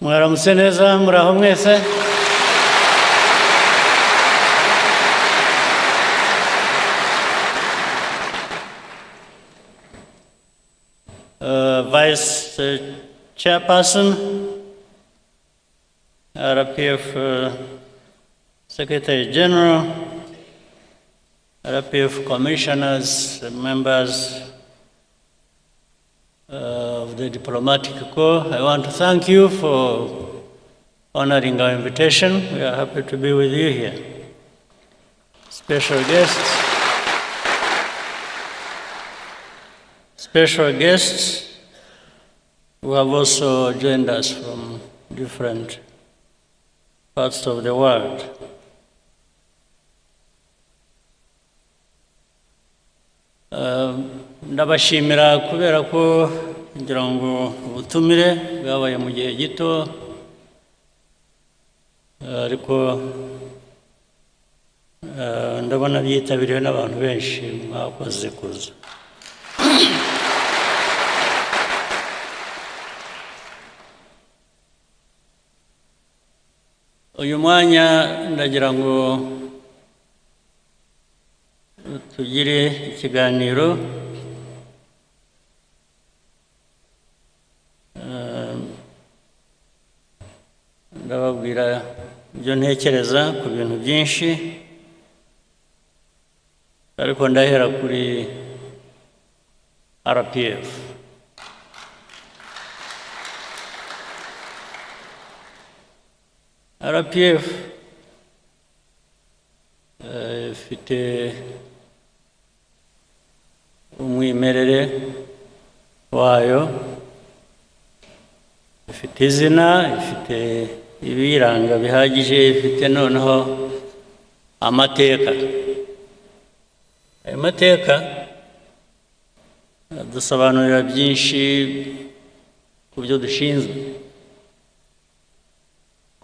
Mwaramutse neza muraho mwese. Vice Chairperson, RPF Secretary General, RPF Commissioners, members of the Diplomatic Corps, I want to thank you for honoring our invitation. We are happy to be with you here. Special guests who have also joined us from different parts of the world. Ndabashimira kubera ko ngira ngo ubutumire bwabaye mu gihe gito, ariko ndabona byitabiriwe n'abantu benshi mwakoze kuza. Uyu mwanya ndagira ngo tugire ikiganiro ndababwira ibyo ntekereza ku bintu byinshi, ariko ndahera kuri RPF. RPF ifite umwimerere wayo, ifite izina, ifite ibiranga bihagije, ifite noneho amateka. Ayo mateka dusobanurira byinshi ku byo dushinzwe,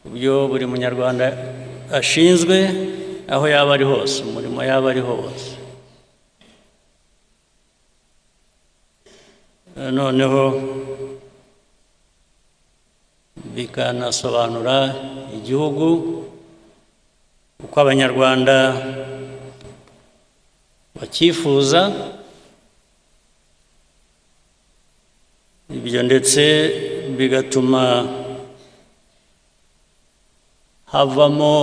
ku byo buri munyarwanda ashinzwe aho yaba ari hose, umurimo yaba ari hose. Noneho bikanasobanura igihugu uko abanyarwanda bakifuza, ibyo ndetse bigatuma havamo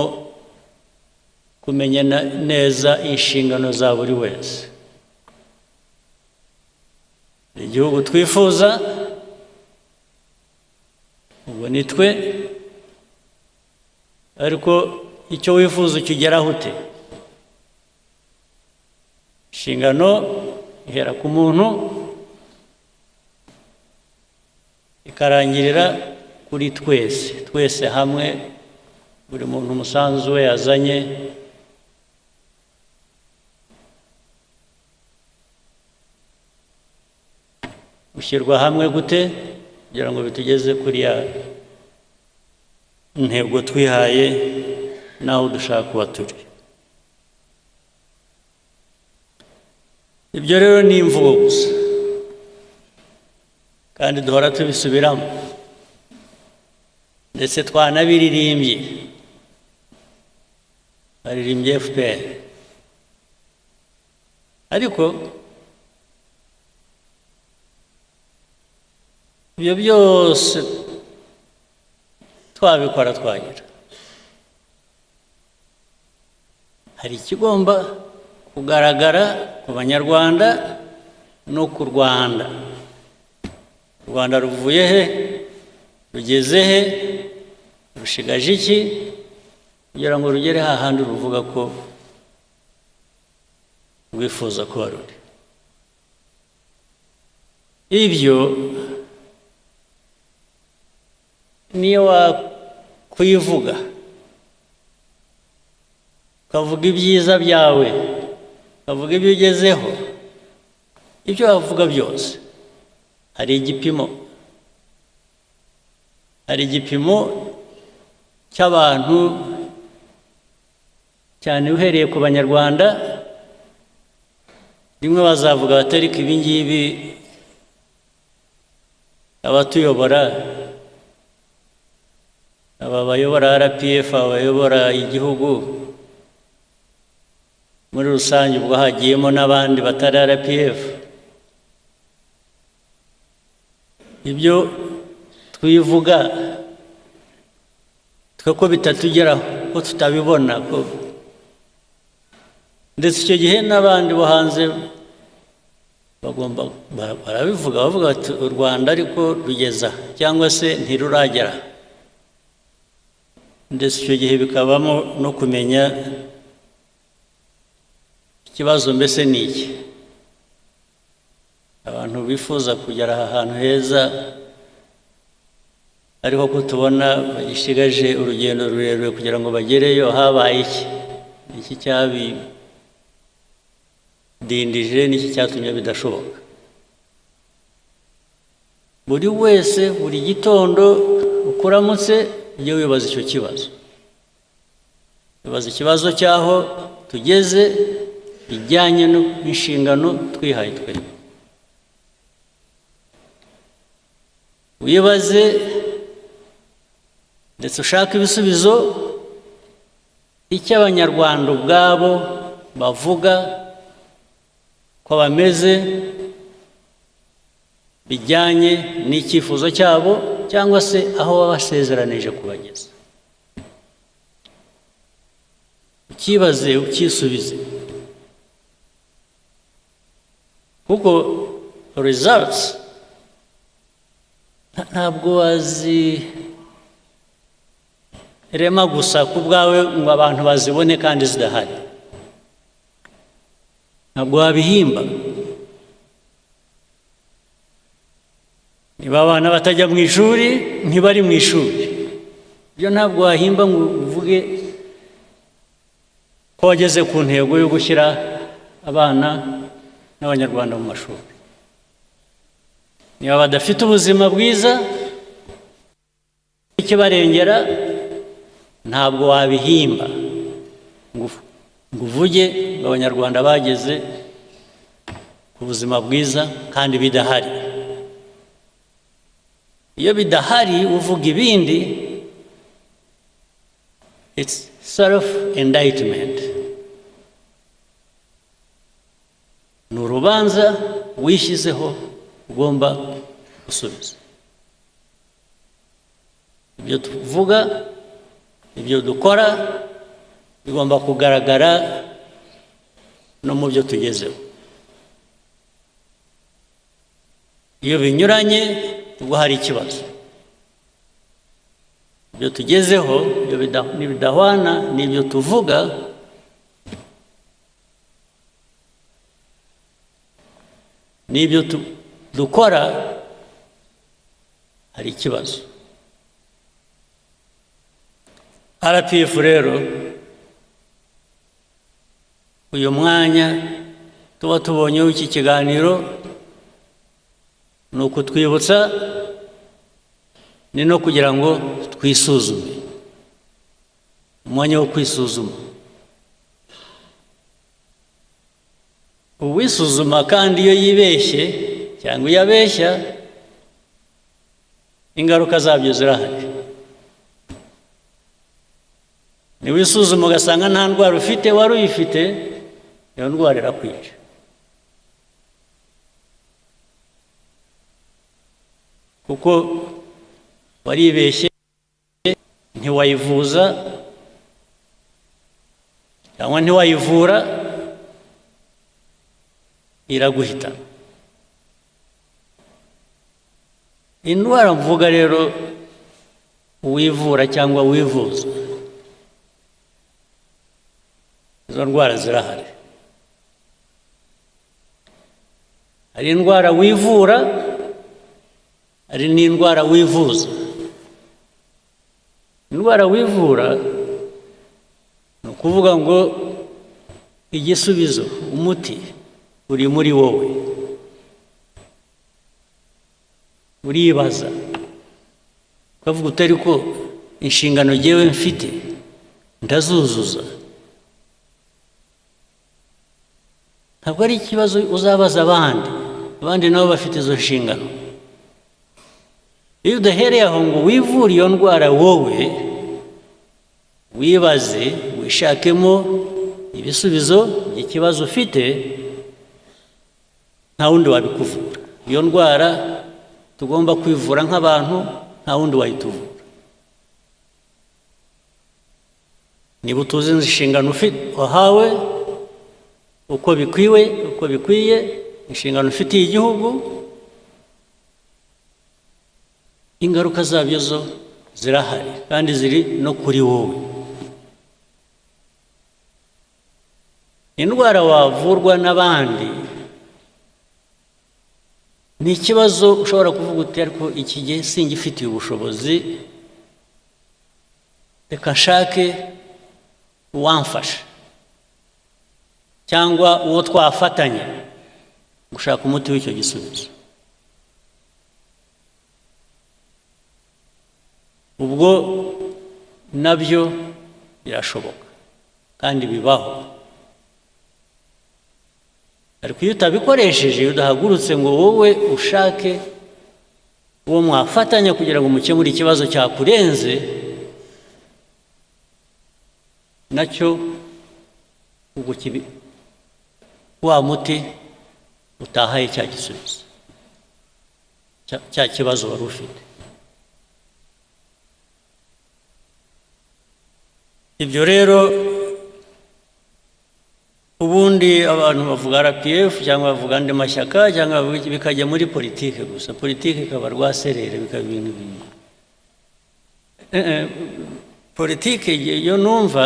kumenya neza inshingano za buri wese. Igihugu twifuza ubwo ni twe, ariko icyo wifuza ukigeraho ute? Inshingano ihera ku muntu ikarangirira kuri twese hamwe, buri muntu umusanzu we yazanye ushyirwa hamwe gute kugira ngo bitugeze kuri ya ntego twihaye naho dushaka kuba turi. Ibyo rero ni imvugo gusa, kandi duhora tubisubiramo, ndetse twanabiririmbye, baririmbye FPR, ariko ibyo byose twabikora twagira, hari ikigomba kugaragara ku banyarwanda no ku Rwanda. U Rwanda ruvuye he? Rugeze he? Rushigaje iki kugira ngo rugere hahandi ruvuga ko rwifuza kuba ruri? Ibyo niyo wakwivuga ukavuga ibyiza byawe, ukavuga ibyo ugezeho, ibyo wavuga byose hari igipimo cy'abantu, cyane uhereye ku banyarwanda. Rimwe bazavuga batari ko ibi ngibi abatuyobora aba bayobora RPF, abayobora igihugu muri rusange, ubwo hagiyemo n'abandi batari RPF, ibyo twivuga twe ko bitatugeraho, ko tutabibona, ko ndetse icyo gihe n'abandi bo hanze bagomba barabivuga, bavuga bati u Rwanda ariko rugeza cyangwa se ntiruragera. Ndetse icyo gihe bikabamo no kumenya ikibazo mbese ni iki. Abantu bifuza kugera ahantu heza ariko ko tubona bagishigaje urugendo rurerure kugira ngo bagereyo, habaye iki cyabidindije, n'iki cyatumye bidashoboka. Buri wese buri gitondo ukuramutse ujye wibaza icyo kibazo, wibaza ikibazo cyaho tugeze bijyanye n'inshingano twihaye twebwe. Wibaze ndetse ushaka ibisubizo icyo abanyarwanda ubwabo bavuga ko bameze bijyanye n'icyifuzo cyabo cyangwa se aho babasezeranije kubageza. Ukibaze ukisubize, kuko results ntabwo wazirema gusa ku bwawe ngo abantu bazibone kandi zidahari. Ntabwo wabihimba. Niba abana batajya mu ishuri, ntibari mu ishuri, ibyo ntabwo wahimba ngo uvuge ko wageze ku ntego yo gushyira abana n'abanyarwanda mu mashuri. Niba badafite ubuzima bwiza ikibarengera, ntabwo wabihimba ngo uvuge ngo abanyarwanda bageze ku buzima bwiza kandi bidahari. Iyo bidahari uvuga ibindi, it's self-indictment. Ni urubanza wishyizeho ugomba gusubiza. Ibyo tuvuga, ibyo dukora bigomba kugaragara no mu byo tugezeho. Iyo binyuranye ubwo hari ikibazo. Ibyo tugezeho nibidahwana n'ibyo tuvuga, n'ibyo dukora, hari ikibazo. RPF rero uyu mwanya tuba tubonyeho iki kiganiro ni ukutwibutsa, ni no kugira ngo twisuzume, umwanya wo kwisuzuma. Uwisuzuma kandi iyo yibeshye cyangwa iyo abeshya, ingaruka zabyo zirahari. Niwisuzuma ugasanga nta ndwara ufite, wari uyifite, iyo ndwara irakwica. Kuko waribeshye, ntiwayivuza cyangwa ntiwayivura, iraguhitana. Indwara mvuga rero uwivura cyangwa wivuza, izo ndwara zirahari. Hari indwara wivura, hari n'indwara wivuza. Indwara wivura ni ukuvuga ngo igisubizo, umuti uri muri wowe. Uribaza ukavuga uti ariko inshingano jyewe mfite ndazuzuza. Ntabwo ari ikibazo uzabaza abandi nabo bafite izo nshingano. Iyo udahereye aho ngo wivure iyo ndwara wowe, wibaze wishakemo ibisubizo by'ikibazo ufite, nta wundi wabikuvura. Iyo ndwara tugomba kwivura nk'abantu, nta wundi wayituvura. Niba utuzi inshingano wahawe uko bikwiye, inshingano ufitiye igihugu, ingaruka zabyo zo zirahari kandi ziri no kuri wowe. Indwara wavurwa n'abandi ni ikibazo ushobora kuvuga uti ariko iki gihe singifitiye ubushobozi, reka nshake uwamfasha cyangwa uwo twafatanya gushaka umuti w'icyo gisubizo. Ubwo nabyo birashoboka kandi bibaho. Ariko iyo utabikoresheje, iyo udahagurutse ngo wowe ushake uwo mwafatanya kugira ngo mukemure ikibazo cyakurenze, nacyo ubwo wa muti utahaye cya gisubizo cya kibazo wari ufite. Ibyo rero ubundi abantu bavuga RPF cyangwa bavuga andi mashyaka cyangwa bikajya muri politike gusa, politike ikaba rwaserere, bikaba ibintu bimwe. Politike yo numva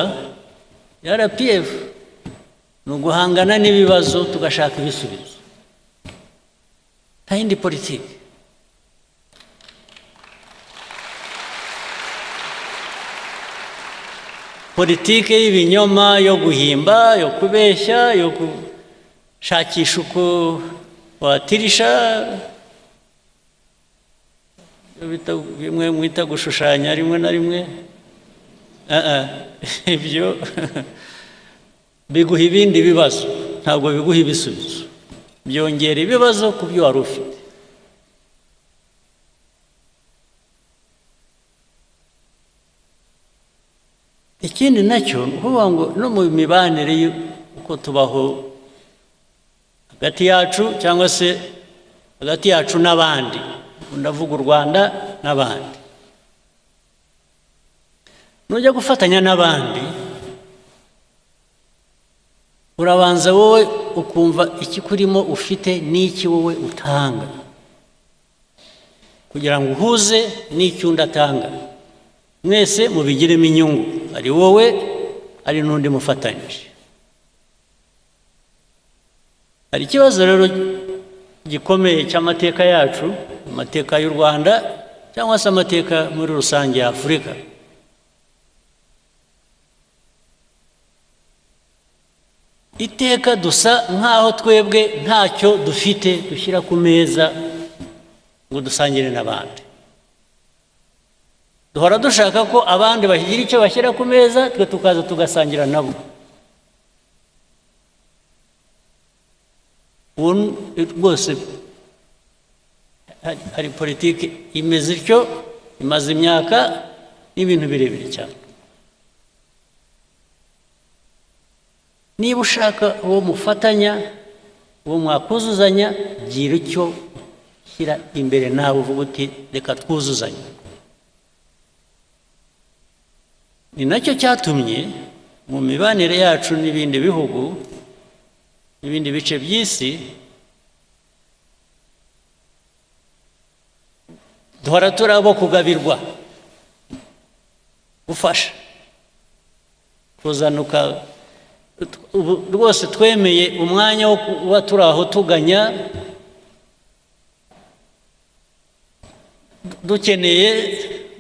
ya RPF ni uguhangana n'ibibazo tugashaka ibisubizo, nta yindi politike. Politike y'ibinyoma, yo guhimba, yo kubeshya, yo gushakisha uko watirisha, bimwe mwita gushushanya rimwe na rimwe, ibyo biguha ibindi bibazo, ntabwo biguha ibisubizo, byongera ibibazo ku byo wari ufite. Ikindi nacyo uvuga ngo no mu mibanire uko tubaho hagati yacu cyangwa se hagati yacu n'abandi, ndavuga u Rwanda n'abandi, nujya gufatanya n'abandi urabanza wowe ukumva ikikurimo ufite n'iki wowe utanga, kugira ngo uhuze n'icyo undi atanga, mwese mubigiremo inyungu, ari wowe ari n'undi mufatanyije. Hari ikibazo rero gikomeye cy'amateka yacu, amateka y'u Rwanda cyangwa se amateka muri rusange ya Afurika. Iteka dusa nk'aho twebwe ntacyo dufite dushyira ku meza ngo dusangire n'abandi. Duhora dushaka ko abandi bagira icyo bashyira ku meza, twe tukaza tugasangira nabo. Rwose hari politiki imeze ityo, imaze imyaka n'ibintu birebire cyane. Niba ushaka uwo mufatanya, uwo mwakuzuzanya, gira icyo shyira imbere nawe, uvuga uti reka twuzuzanye. Ni nacyo cyatumye mu mibanire yacu n'ibindi bihugu n'ibindi bice by'isi duhora turi abo kugabirwa, gufasha, kuzanuka. Rwose twemeye umwanya wo kuba turi aho tuganya, dukeneye,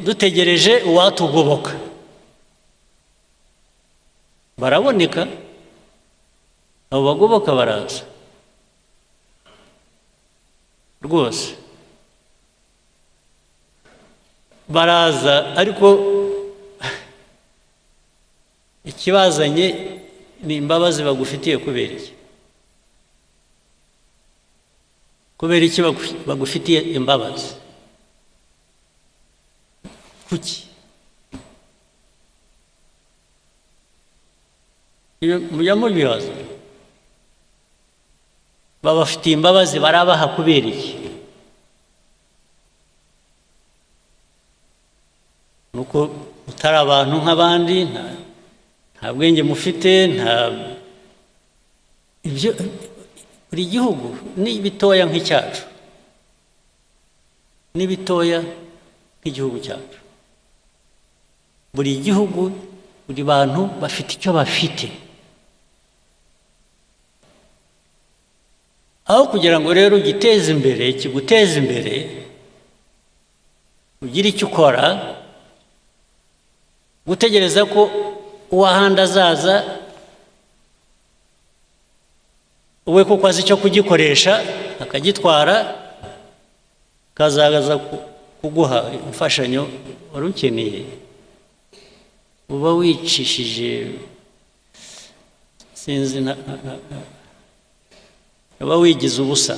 dutegereje uwatugoboka. Baraboneka, abo bagoboka baraza rwose baraza, ariko ikibazanye ni imbabazi bagufitiye. Kubera iki? Kubera iki bagufitiye imbabazi? Kuki? mujya mubibaza babafitiye imbabazi barabaha kubera iki? nuko utari abantu nk'abandi, nta bwenge mufite, ibyo buri gihugu ni bitoya nk'icyacu, ni bitoya nk'igihugu cyacu. Buri gihugu, buri bantu bafite icyo bafite. Aho kugira ngo rero ugiteze imbere, kiguteze imbere, ugire icyo ukora, gutegereza ko uwahandi azaza we kuko azi icyo kugikoresha akagitwara, kazaza kuguha imfashanyo wari ukeneye, uba wicishije, sinzi, uba wigize ubusa.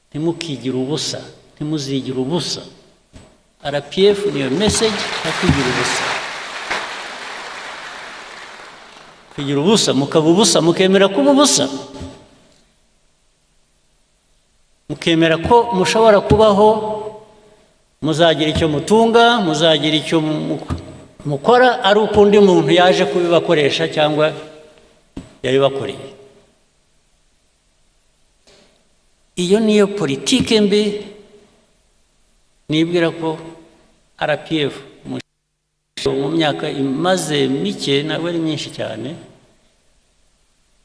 Ntimukigire ubusa, ntimuzigire ubusa. RPF niyo message akwigira ubusa. Kwigira ubusa, mukaba ubusa, mukemera kuba ubusa, mukemera ko mushobora kubaho, muzagira icyo mutunga, muzagira icyo mukora, ari uko undi muntu yaje kubibakoresha cyangwa yabibakoreye. Iyo niyo politike mbi nibwira ko RPF mu myaka imaze mike, ntabwo ari myinshi cyane,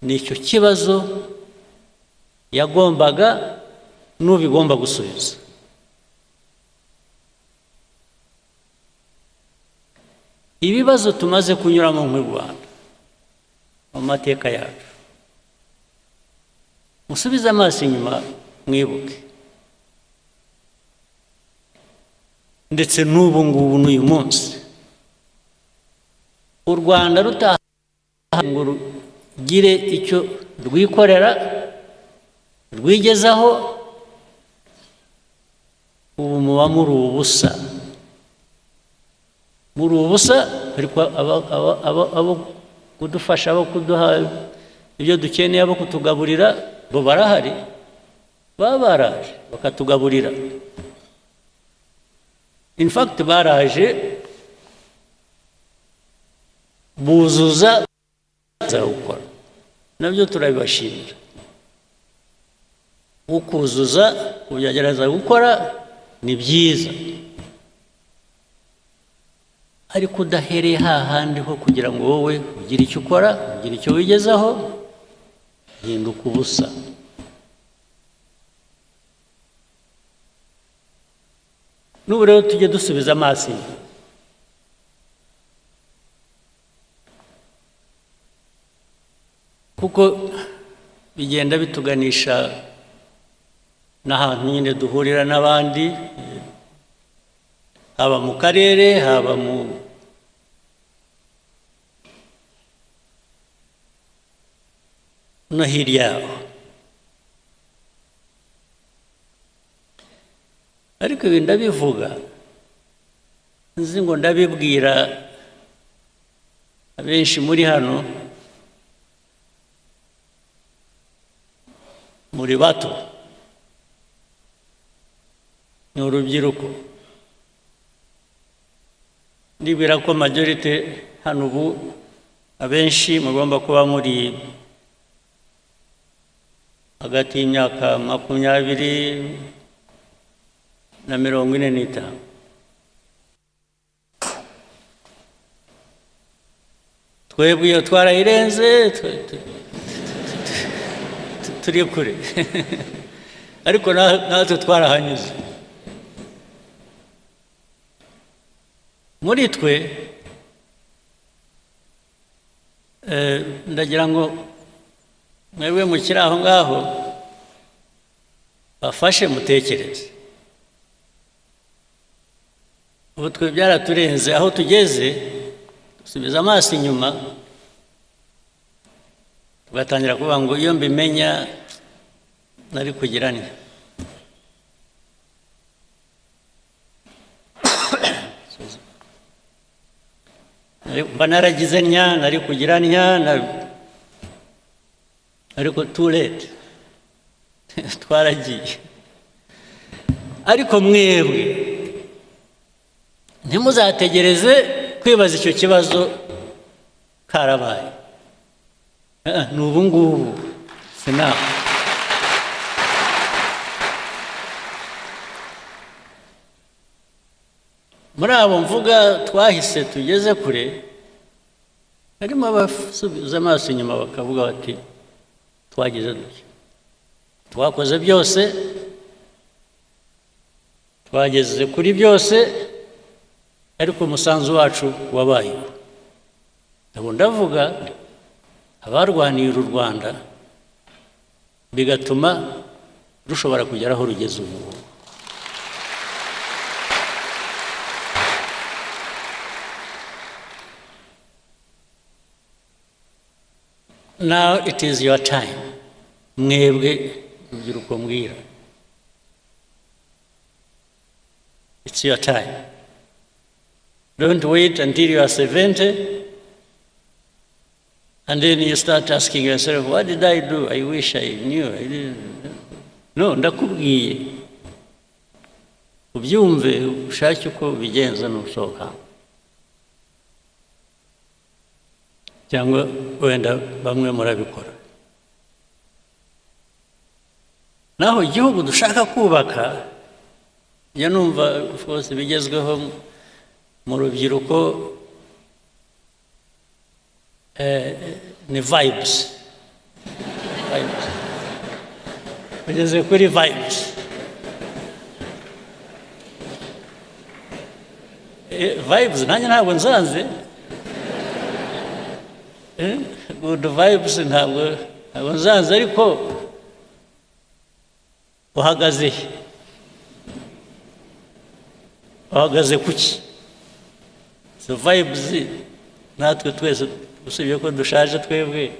nicyo kibazo yagombaga n'ubigomba gusubiza. Ibibazo tumaze kunyuramo mu Rwanda mu mateka yacu, musubize amaso inyuma mwibuke, ndetse n'ubu ngubu n'uyu munsi u Rwanda rutaha ngo rugire icyo rwikorera rwigezaho, ubu muba muri ubusa, muri ubusa. Ariko abo kudufasha, abo kuduha ibyo dukeneye, abo kutugaburira, bo barahari, baba baraje bakatugaburira. In fact baraje buzuza gukora, nabyo turabibashimira. Ukuzuza kugerageza gukora ni byiza, ariko udahereye hahandi ho kugira ngo wowe ugire icyo ukora, ugire icyo wigezaho, hinduka ubusa. N'ubu rero tujye dusubiza amaso inyuma, kuko bigenda bituganisha n'ahantu nyine duhurira n'abandi, haba mu karere, haba no hirya yaho. Ariko ibi ndabivuga nzi ngo ndabibwira abenshi muri hano, muri bato, ni urubyiruko. Ndibwira ko majority hano ubu abenshi mugomba kuba muri hagati y'imyaka 20 na 45. Twebwe iyo twarayirenze, turi kure. Ariko natwe twarahanyuze. Muri twe ndagira ngo mwebwe mukiri aho ngaho bafashe mutekereze. Ubu twe byaraturenze, aho tugeze dusubiza amaso inyuma, tugatangira kuvuga ngo iyo mbimenya nari kugira nte. mba naragize ntya nari kugira ntya ariko too late twaragiye. Ariko mwebwe ntimuzategereze kwibaza icyo kibazo karabaye. Ni ubu ngubu sinaho. Muri abo mvuga twahise tugeze kure, harimo abasubiza amaso inyuma bakavuga bati twagize dutya, twakoze byose, twageze kuri byose, ariko umusanzu wacu wabayeho. Ndavuga abarwaniye u Rwanda bigatuma rushobora kugera aho rugeze ubu. Now it is your time. Mwebwe urubyiruko mbwira. It's your time. Don't wait until you are 70 and then you start asking yourself, what did I do? I wish I knew. I didn't. No, ndakubwiye. Ubyumve ushake uko bigenza n'usohoka. Cyangwa wenda bamwe murabikora. Naho igihugu dushaka kubaka, ya numva of course bigezweho mu rubyiruko ni vibes. Bageze kuri vibes. Vibes nanjye ntabwo nzanze. Good vibes ntabwo nzanze, ariko uhagaze kuki? So vibes natwe twese usibye ko dushaje twebwe,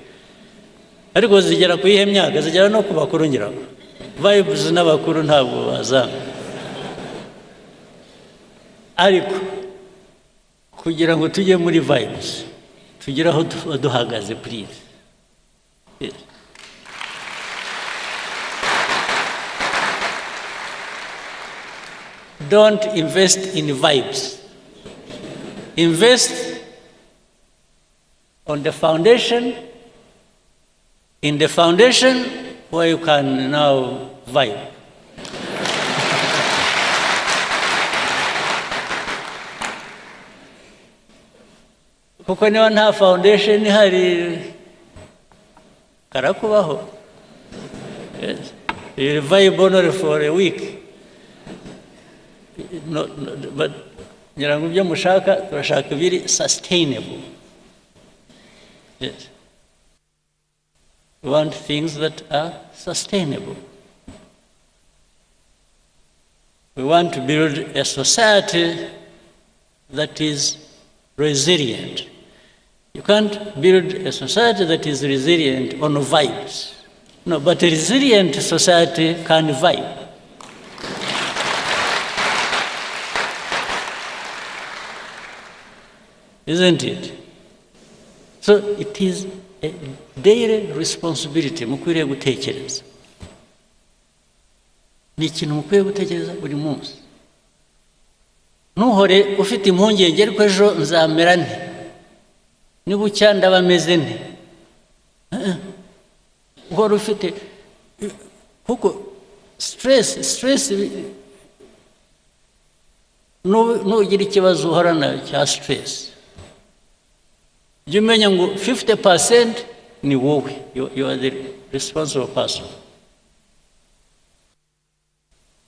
ariko zigera ku ihe myaka, zigera no ku bakuru ngira. Vibes n'abakuru ntabwo bazanga, ariko kugira ngo tujye muri vibes tugire aho duhagaze please. Yes. Don't invest in vibes. Invest on the foundation, in the foundation where you can now vibe. Kuko niba nta foundation ihari karakubaho. Yes. You vibe only for a week. No, but ngira ngo ibyo mushaka turashaka biri sustainable. Yes. We want things that are sustainable. We want to build a society that is resilient. You can't build a society that is resilient on vibes. No, but a resilient society can vibe. Isn't it? So it is a daily responsibility mukwiriye gutekereza. Ni ikintu mukwiye gutekereza buri munsi. Ntuhore ufite impungenge ariko ejo nzamera nte, nibucya ndaba meze nte. Uhora ufite kuko stress nugira ikibazo uhorana cya stress, jya umenya ngo 50% ni wowe, you are the responsible person.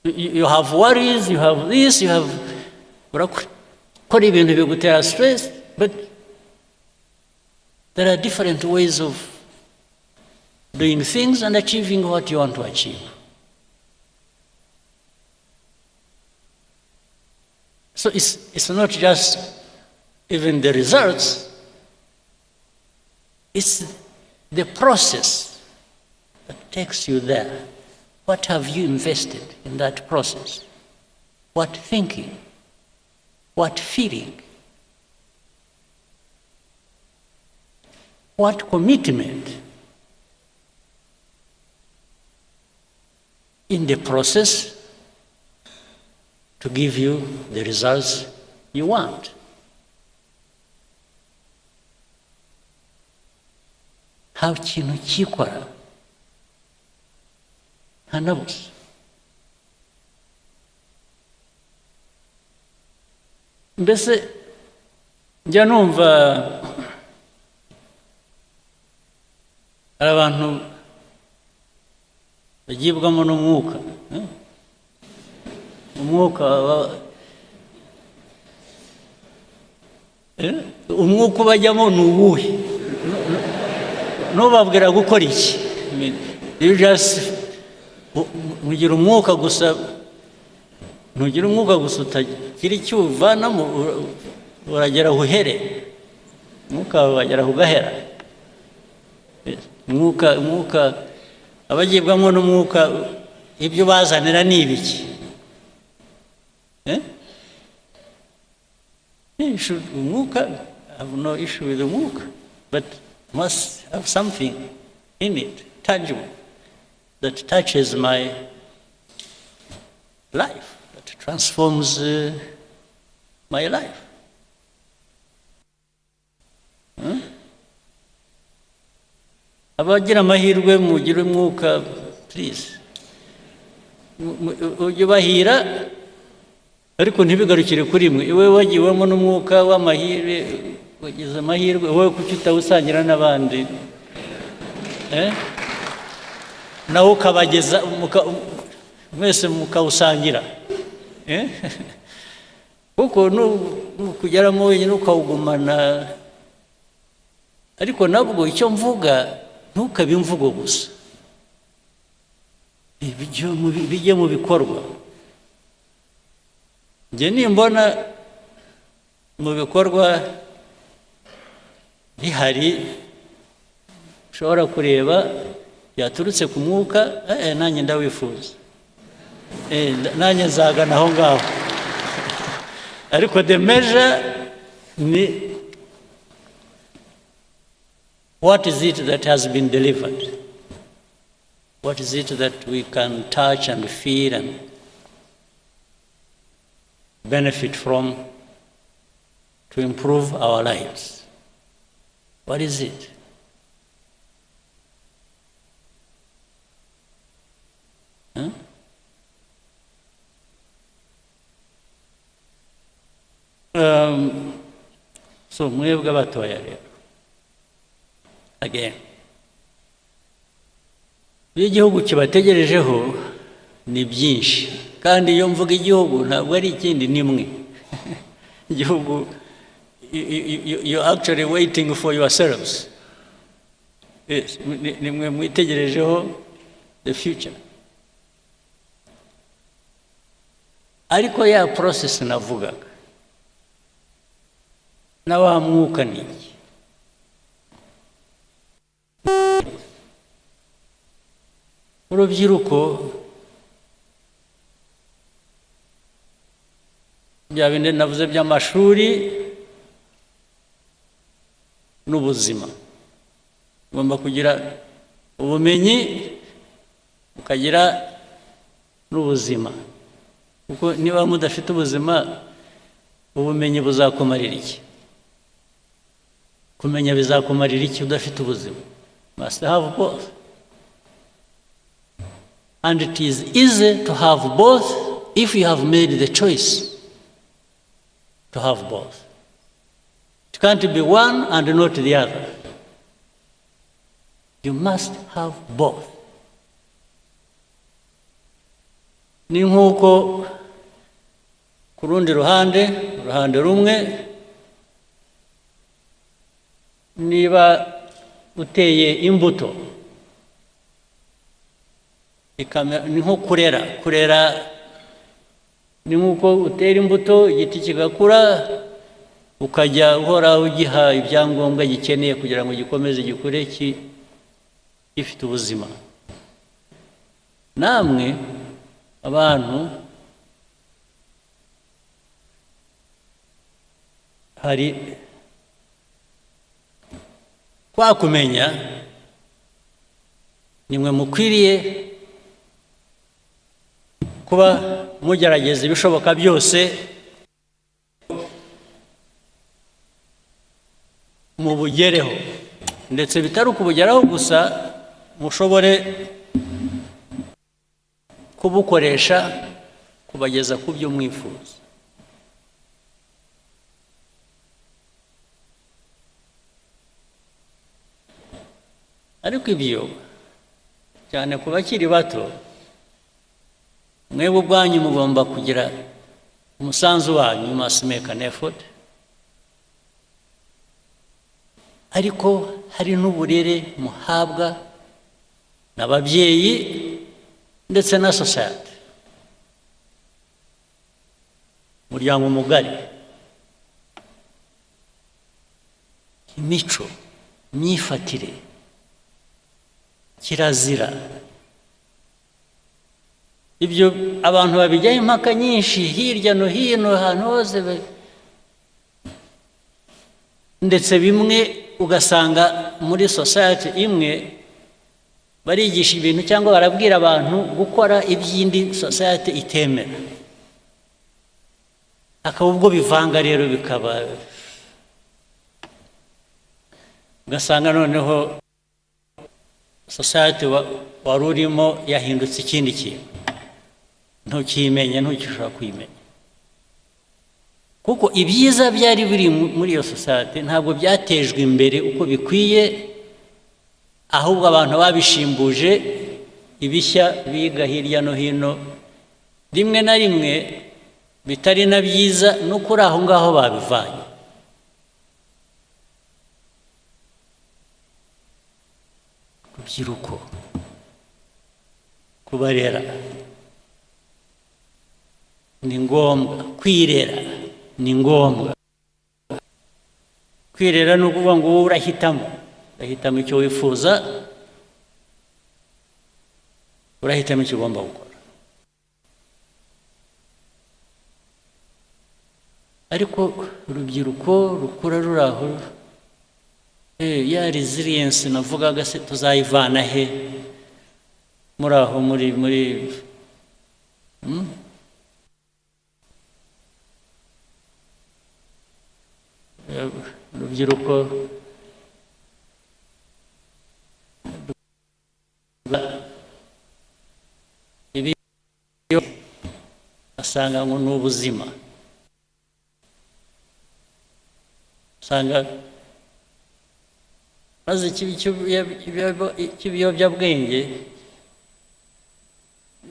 You have worries, you have this, you have urakora ibintu bigutera stress, but there are different ways of doing things and achieving what you want to achieve. So it's not just even the results, it's the process that takes you there. What have you invested in that process? What thinking? What feeling? what commitment in the process to give you the results you want. Nta kintu cyikora nta na busa. Mbese njya numva hari abantu bagibwamo n'umwuka, umwuka ubajyamo ni uwuhe? Ntubabwira gukora iki? You just ugira umwuka gusa, ntugira umwuka gusa utagira icyo uvanamo, uragera aho uhere, umwuka wawe wagera aho ugahera. Umwuka abagibwamo n'umwuka ibyo bazanira ni ibiki? Umwuka, I have no issue with the umwuka, but must have something in it, tangible, that touches my life, that transforms my life. Abagira amahirwe mugire umwuka, please, ujye bahira, ariko ntibigarukire kuri mwe. Iwe wagiwemo n'umwuka w'amahirwe, wagize amahirwe, wowe kuki utawusangira n'abandi? Nawe ukabageza, mwese mukawusangira. Kuko nukugeramo wenyine ukawugumana. Ariko nabwo icyo mvuga, ntukabe imvugo gusa, bijye mu bikorwa. Njye nimbona mu bikorwa bihari ushobora kureba byaturutse ku mwuka, nanjye ndawifuza, nanjye nzagana aho ngaho. Ariko the measure ni what is it that has been delivered? What is it that we can touch and feel and benefit from to improve our lives? What is it? So mwebwe abatoya rero, again, igihugu kibategerejeho ni byinshi, kandi iyo mvuga igihugu ntabwo ari ikindi, ni mwe. Igihugu, you're actually waiting for yourselves. Yes, ni mwe mwitegerejeho the future. Ariko ya process navugaga, na wa mwuka ni iki? Urubyiruko, bya bindi navuze by'amashuri n'ubuzima, ugomba kugira ubumenyi ukagira n'ubuzima, kuko niba mudafite ubuzima, ubumenyi buzakumarira iki? Kumenya bizakumarira iki udafite ubuzima? Must have both. And it is easy to have both if you have made the choice to have both. It can't be one and not the other. You must have both. Ni nk'uko ku rundi ruhande rumwe, niba uteye imbuto, ni nko kurera, ni nk'uko utera imbuto, igiti kigakura, ukajya uhora ugiha ibyangombwa gikeneye kugira ngo gikomeze gikure gifite ubuzima. Namwe abantu hari kwa kumenya nimwe mukwiriye kuba mugerageza ibishoboka byose mubugereho, ndetse bitari ukubugeraho gusa mushobore kubukoresha kubageza ku byo mwifuza. Ariko ibyo cyane ku bakiri bato, mwebwe ubwanyu mugomba kugira umusanzu wanyu, you must make an effort. Ariko hari n'uburere muhabwa n'ababyeyi ndetse na society, umuryango mugari, imico, imyifatire, kirazira. Ibyo abantu babijyaho impaka nyinshi hirya no hino ahantu hose, ndetse bimwe ugasanga muri society imwe barigisha ibintu cyangwa barabwira abantu gukora iby'indi society itemera, akaba ubwo bivanga rero bikaba, ugasanga noneho society wari urimo yahindutse ikindi kintu, ntukimenye, ntukishobora kwimenya. Kuko ibyiza byari biri muri iyo society ntabwo byatejwe imbere uko bikwiye, ahubwo abantu babishimbuje ibishya biga hirya no hino, rimwe na rimwe bitari na byiza, no kuri aho ngaho babivanye. Urubyiruko kubarera ni ngombwa, kwirera ni ngombwa. Kwirera ni ukuvuga ngo wowe urahitamo icyo wifuza, urahitamo icyo ugomba gukora. Ariko urubyiruko rukura ruri aho, ya resilience navugaga se tuzayivana he muri aho muri urubyiruko ibi asanga ngo ni ubuzima, usanga maze ibiyobyabwenge,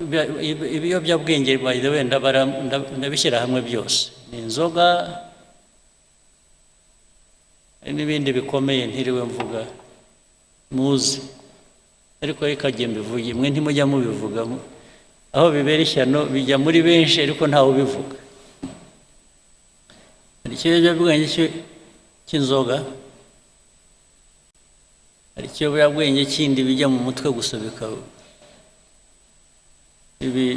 by the way ndabishyira hamwe byose, ni inzoga n'ibindi bikomeye ntiriwe mvuga muzi, ariko reka njye mbivuge, mwe ntimujya mubivuga, aho bibera ishyano bijya muri benshi ariko ntawe ubivuga. Hari ikiyobyabwenge cy'inzoga, hari ikiyobyabwenge kindi bijya mu mutwe gusa bikaba ibi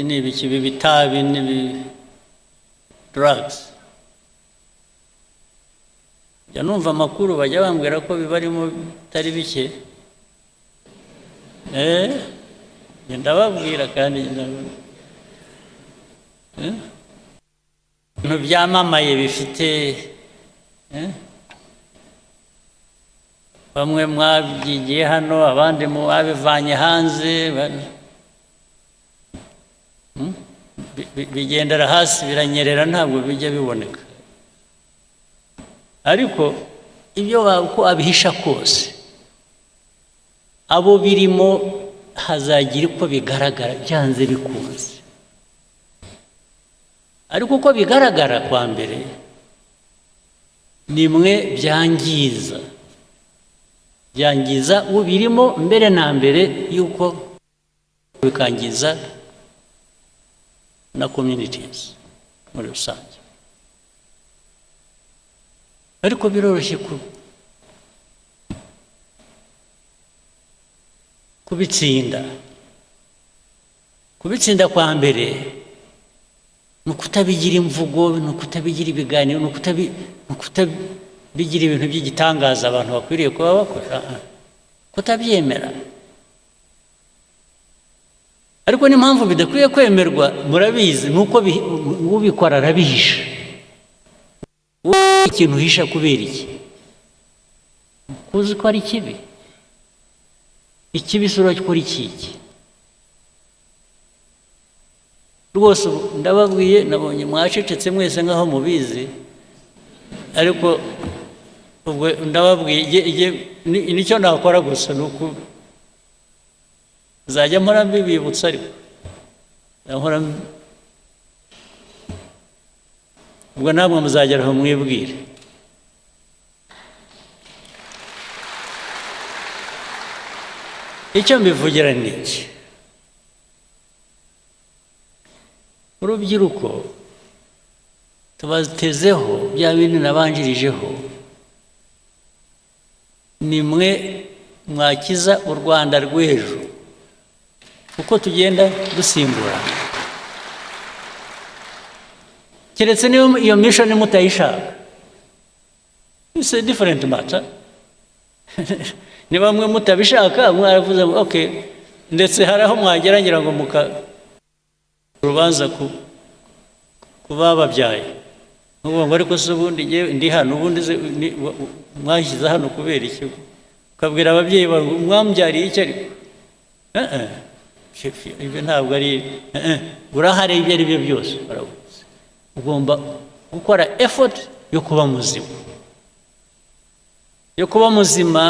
ni ibiki, bitabi n'ibi drugs. Njya numva amakuru bajya bambwira ko bibarimo bitari bike, ndababwira kandi ibintu byamamaye bifite, bamwe mwabyigiye hano, abandi mwabivanye hanze, bigendera hasi biranyerera, ntabwo bijya biboneka. Ariko ibyo uko abihisha kose, abo birimo hazagira uko bigaragara byanze bikunze. Ariko uko bigaragara kwa mbere nimwe byangiza ubirimo mbere na mbere yuko bikangiza na communities muri rusange. Ariko biroroshye kubitsinda kwa mbere ni ukutabigira imvugo, ni ukutabigira ibiganiro, ni bigira ibintu by'igitangaza abantu bakwiriye kuba bakora, kutabyemera. Ariko n'impamvu bidakwiye kwemerwa murabizi, nuko ubikora arabihisha. Ikintu uhisha kubera iki? Kuzi ko ari kibi. Ikibi sura gikora iki? Rwose ndababwiye, nabonye mwacecetse mwese nkaho mubizi, ariko ubwo ndababwiye nicyo nakora gusa nuko zajya mpora mbibibutsa, ariko nkora ubwo namwe muzageraho mwibwire. Icyo mbivugira ni iki? Urubyiruko tubatezeho bya bindi nabanjirijeho, nimwe mwakiza u Rwanda rw'ejo uko tugenda dusimbura. Keretse niyo iyo mission mutayishaka, it's a different matter. Ni bamwe mutabishaka mwaravuze okay, ndetse hari aho mwageragera ngo urubanza kubababyaye, ngo ariko se ubundi ndi hano, ubundi mwashyize hano kubera iki? Ukabwira ababyeyi bawe mwambyariye iki? Ariko ibyo ntabwo ari urahari, ibyo ari byo byose baravuze. Ugomba gukora effort yo kuba muzima, yo kuba muzima,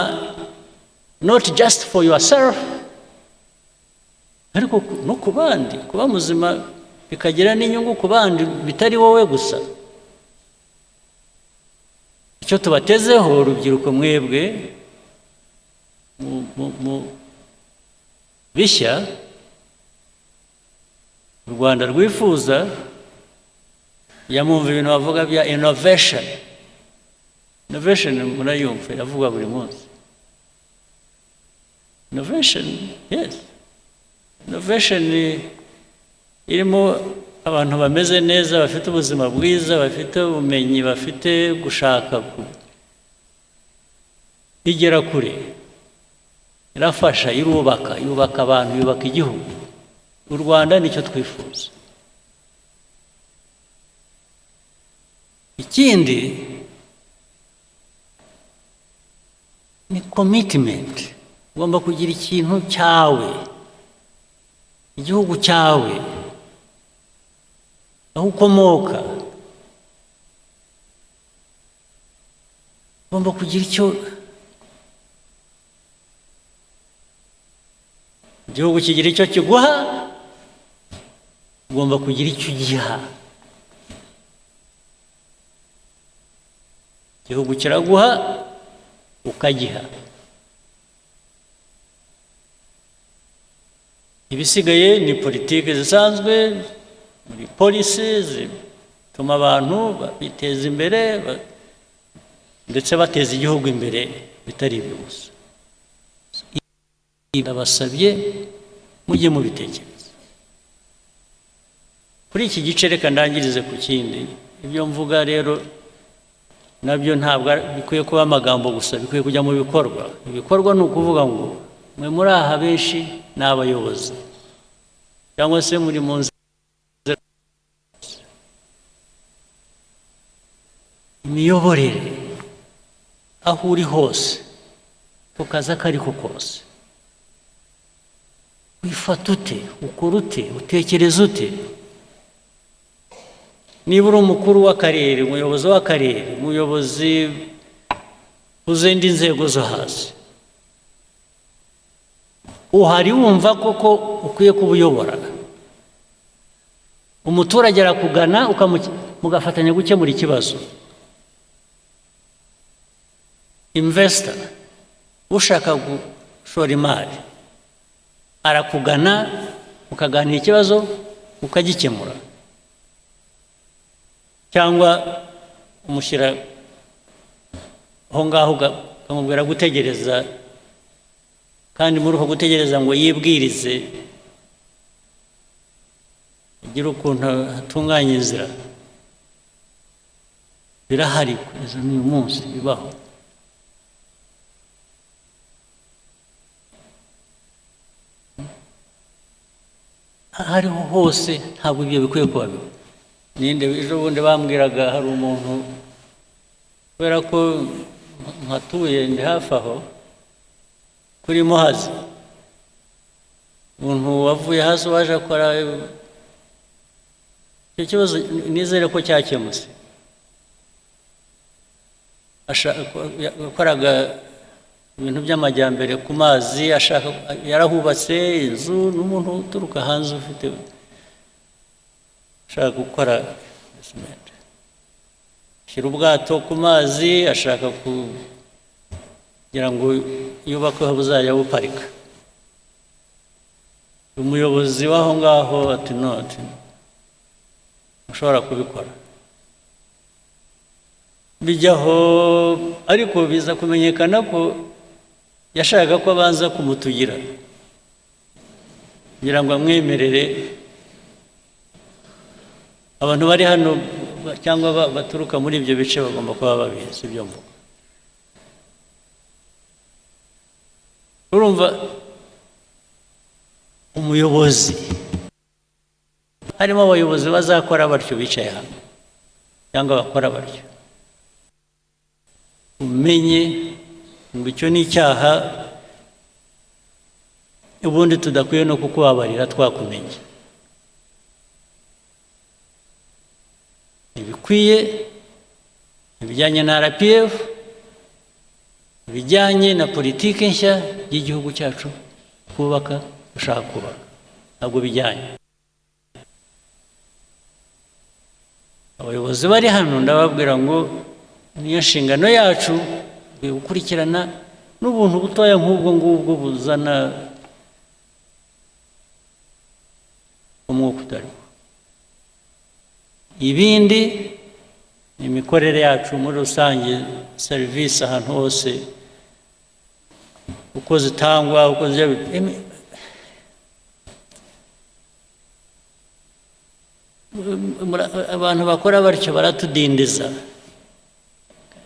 not just for yourself, ariko no ku bandi. Kuba muzima bikagira n'inyungu ku bandi, bitari wowe gusa. Icyo tubatezeho urubyiruko mwebwe mu bishya u Rwanda rwifuza, yamumva ibintu bavuga bya innovation. Innovation murayumva iravuga buri munsi. Innovation, yes. Innovation irimo abantu bameze neza, bafite ubuzima bwiza, bafite ubumenyi, bafite gushaka igera kure, irafasha, yubaka abantu, yubaka igihugu. U Rwanda nicyo twifuza. Ikindi ni commitment. Ugomba kugira ikintu cyawe, igihugu cyawe, aho ukomoka. Ugomba kugira icyo igihugu kigira icyo kiguha, ugomba kugira icyo ugiha. Igihugu kiraguha ukagiha. Ibisigaye ni politiki zisanzwe, muri policy zituma abantu biteza imbere ndetse bateza igihugu imbere, bitari ibyo gusa. Ndabasabye mujye mubitekereza. Kuri iki gice reka ndangirize ku kindi. Ibyo mvuga rero nabyo ntabwo bikwiye kuba amagambo gusa, bikwiye kujya mu bikorwa. Ibikorwa ni ukuvuga ngo mwe muri aha benshi ni abayobozi cyangwa se muri mu nzira, imiyoborere aho uri hose, ku kazi ako ari ko kose, wifata ute, ukora ute, utekereza ute? Niba uri umukuru w'akarere, umuyobozi w'akarere, umuyobozi uzindi nzego zo hasi, uhari wumva koko ukwiye kubuyobora. Umuturage arakugana mugafatanya gukemura ikibazo. Investor ushaka gushora imari arakugana, mukaganira ikibazo ukagikemura. Cyangwa umushyira aho ngaho ukamubwira gutegereza, kandi muri uko gutegereza ngo yibwirize, agire ukuntu atunganya inzira. birahari kugeza n'uyu munsi bibaho. Hariho hose ntabwo ibyo bikwiye kuba biba. Ninde ejo bundi bambwiraga hari umuntu kubera ko nkatuye ndi hafi aho kuri Muhazi, umuntu wavuye hasi waje akora icyo kibazo, nizere ko cyakemutse. Yakoraga ibintu by'amajyambere ku mazi, yarahubatse inzu n'umuntu uturuka hanze ufite ashaka gukora investment, ashyira ubwato ku mazi, ashaka kugira ngo yubake aho buzajya buparika. Umuyobozi w'aho ngaho ati no, ushobora kubikora. Bijyaho, ariko biza kumenyekana ko yashaka ko abanza kumutugira kugira ngo amwemerere. Abantu bari hano cyangwa baturuka muri ibyo bice bagomba kuba babizi ibyo mvuga. Urumva, umuyobozi, harimo abayobozi bazakora batyo bicaye hano cyangwa bakora batyo. Umenye ngo icyo ni icyaha, ubundi tudakwiye no kukubabarira twakumenye. Ibikwiye ibijyanye na RPF, ibijyanye na politiki nshya y'igihugu cyacu kubaka, dushaka kubaka, ntabwo bijyanye. Abayobozi bari hano ndababwira ngo niyo nshingano yacu gukurikirana n'ubuntu butoya nk'ubwo ngubwo buzana umwuka utari. Ibindi ni imikorere yacu muri rusange, serivisi ahantu hose uko zitangwa, uko abantu bakora batyo baratudindiza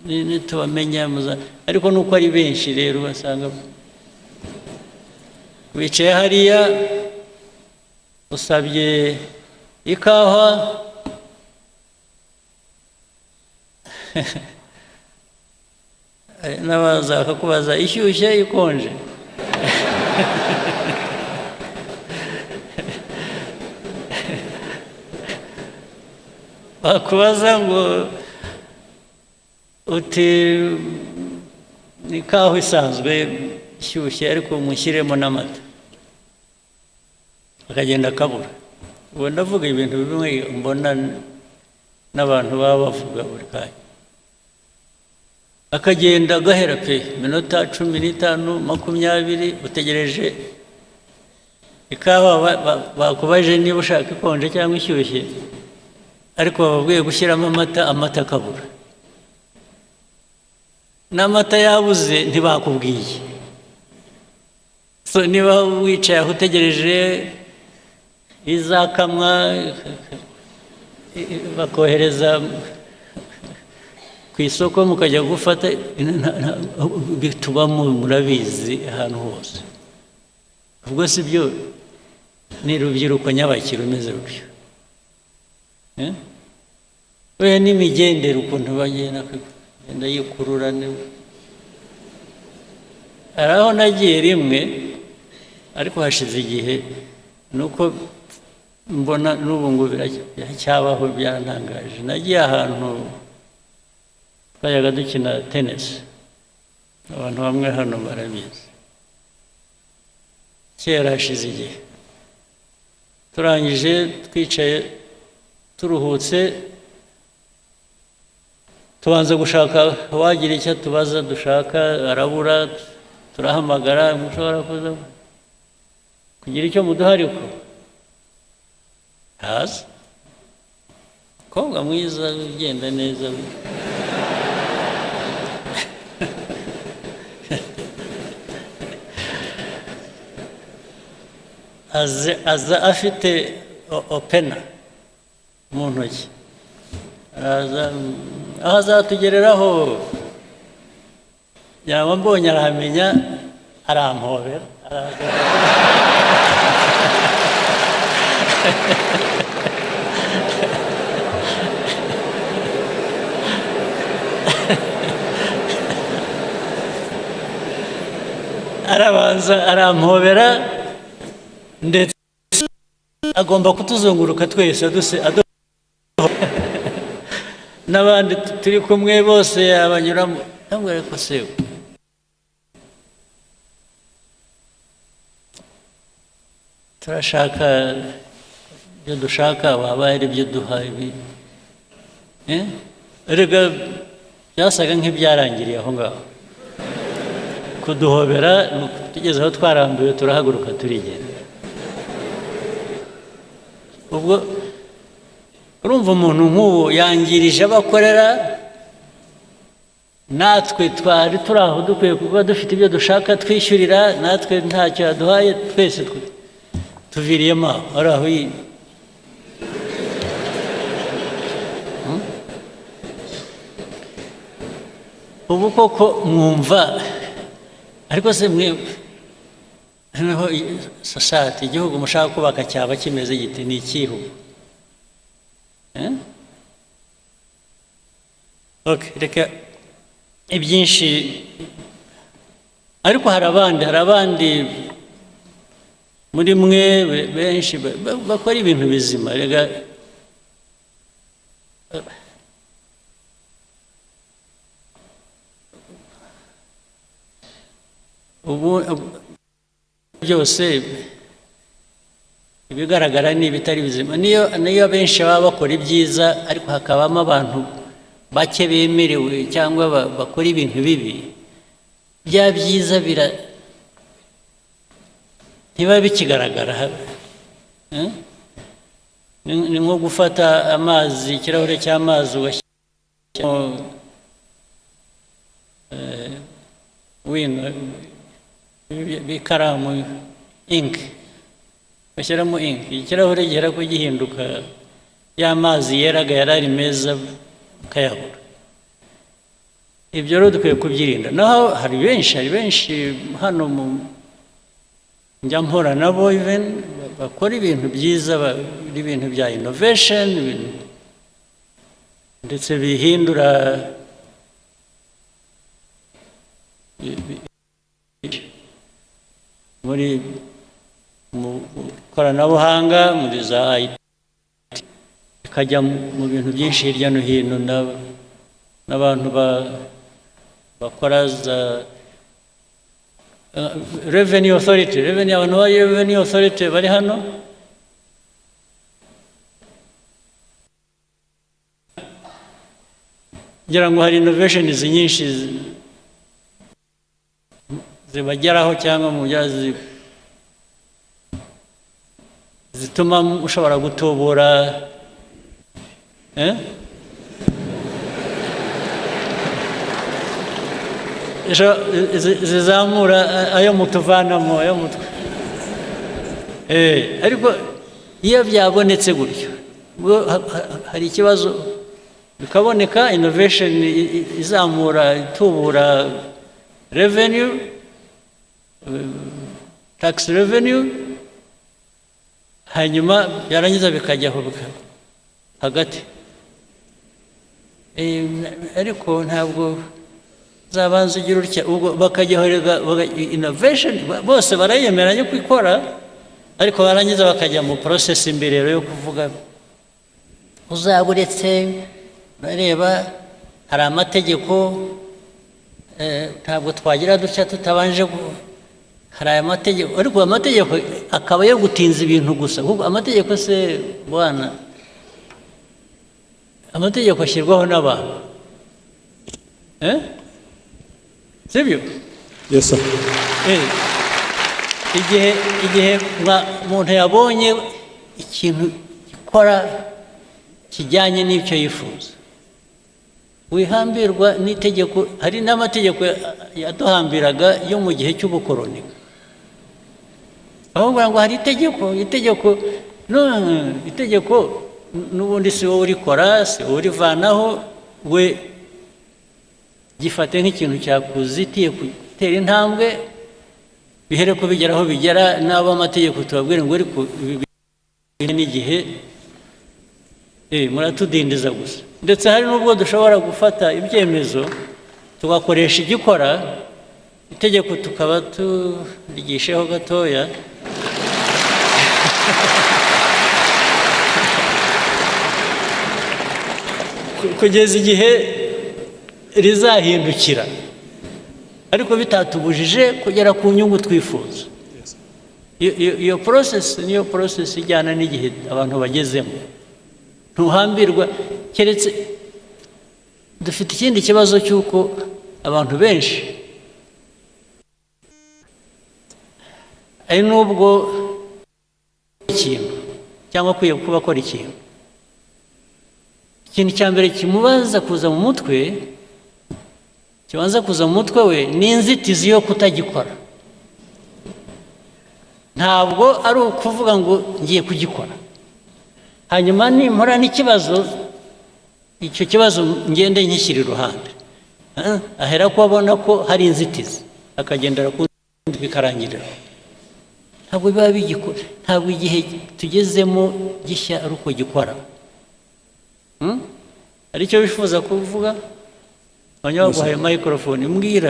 nitubamenya. Ariko nuko ari benshi rero basanga wicaye hariya usabye ikawa n'abaza bakakubaza ishyushye ikonje. Bakubaza ngo uti ni ikawa isanzwe ishyushye ariko mushyiremo n'amata, akagenda akabura. Ubu ndavuga ibintu bimwe mbona n'abantu baba bavuga buri kanya, akagenda agahera pe minota 15 20 utegereje ikawa. Bakubaje niba ushaka ikonje cyangwa ishyushye, ariko bababwiye gushyiramo amata akabura. N'amata yabuze ntibakubwiye. So niba wicaye aho utegereje izakamwa bakohereza ku isoko mukajya gufata, bitubamo murabizi ahantu hose. Ubwo si byo ni rubyiruko nyabakiri umeze rutyo. Oya n'imigendere ukuntu bagenda yikurura. Hari aho nagiye rimwe, ariko hashize igihe, nuko mbona n'ubu ngo biracyabaho, byarantangaje. Nagiye ahantu twajaga dukina tennis, abantu bamwe hano barabizi, kera hashize igihe. Turangije twicaye turuhutse, tubanza gushaka wagira icyo tubaza dushaka, arabura. Turahamagara, mushobora kuza kugira icyo muduha, ariko haza umukobwa mwiza ugenda neza. aza afite opena mu ntoki, aho azatugereraho yaba mbonye arahamenya arampobera arabanza arampobera ndetse agomba kutuzunguruka twese n'abandi turi kumwe bose yabanyuramo ntabwo ariko se turashaka ibyo dushaka waba ari ibyo duha ibi erega byasaga nk'ibyarangiriye aho ngaho kuduhobera tugeze aho twarambiwe turahaguruka turigenda ubwo urumva umuntu nk'ubu yangirije abakorera natwe twari turi aho dukwiye kuba dufite ibyo dushaka twishyurira natwe ntacyo yaduhaye twese tuviriyemo aho ari aho ubu koko mwumva ariko se mwe noneho sosiyete igihugu mushaka kubaka cyaba kimeze giti ni ikihugu reka ibyinshi ariko hari abandi muri mwe benshi bakora ibintu bizima rega ubu byose ibigaragara ni ibitari bizima niyo benshi baba bakora ibyiza ariko hakabamo abantu bake bemerewe cyangwa bakora ibintu bibi bya byiza ntibiba bikigaragara ni nko gufata amazi ikirahure cy'amazi ugashyiramo bikaramu inki bashyiramo inki ikirahure gihera ko gihinduka y'amazi yeraga yari ari meza ukayabura ibyo rero dukwiye kubyirinda naho hari benshi hano mu njya mpora nabo bakora ibintu byiza ibintu bya innovation ndetse bihindura muri mu koranabuhanga muri za IT ikajya mu bintu byinshi hirya no hino n'abantu bakora za revenue authority abantu bari revenue authority bari hano ngira ngo hari innovations nyinshi zibageraho cyangwa mu byazi zituma ushobora gutubura zizamura ayo mutuvanamo ayo mutwe ariko iyo byabonetse gutyo hari ikibazo bikaboneka innovation izamura itubura revenue tax revenue hanyuma yarangiza bikajyaho hagati ariko ntabwo zabanza ugira utya ubwo bakajyaho innovation bose barayemeranya ko ikora ariko barangiza bakajya mu process imbere yo kuvuga uzaburetse bareba hari amategeko ntabwo twagira dutya tutabanje hari aya mategeko ariko amategeko akaba yo gutinza ibintu gusa kuko amategeko se bwana amategeko ashyirwaho n'abantu sibyo yes sir igihe umuntu yabonye ikintu gikora kijyanye n'icyo yifuza wihambirwa n'itegeko hari n'amategeko yaduhambiraga yo mu gihe cy'ubukoroni aho ngo hari itegeko n'ubundi si wowe urikora, si wowe urivanaho, we gifate nk'ikintu cyakuzitiye gutera intambwe, bihere ko bigeraho bigera, n'abo amategeko tubabwire ngo ariko n'igihe muratudindiza gusa. Ndetse hari n'ubwo dushobora gufata ibyemezo tugakoresha igikora, itegeko tukaba turigisheho gatoya kugeza igihe rizahindukira, ariko bitatubujije kugera ku nyungu twifuza. Iyo process niyo process ijyana n'igihe abantu bagezemo. Ntuhambirwa, keretse dufite ikindi kibazo cy'uko abantu benshi ari n'ubwo ikintu cyangwa akwiye kuba akora ikintu, ikintu cya mbere kimubanza kuza mu mutwe, kibanza kuza mu mutwe we ni inzitizi yo kutagikora. Ntabwo ari ukuvuga ngo ngiye kugikora, hanyuma nimpora n'ikibazo, icyo kibazo ngende nkishyira iruhande. Ahera ko abona ko hari inzitizi, akagendera ku bikarangirira. Ntabwo biba bigikora, ntabwo igihe tugezemo gishya ari uko gikora. Hari icyo wifuza kuvuga? Abanyaguhaye microphone, mbwira.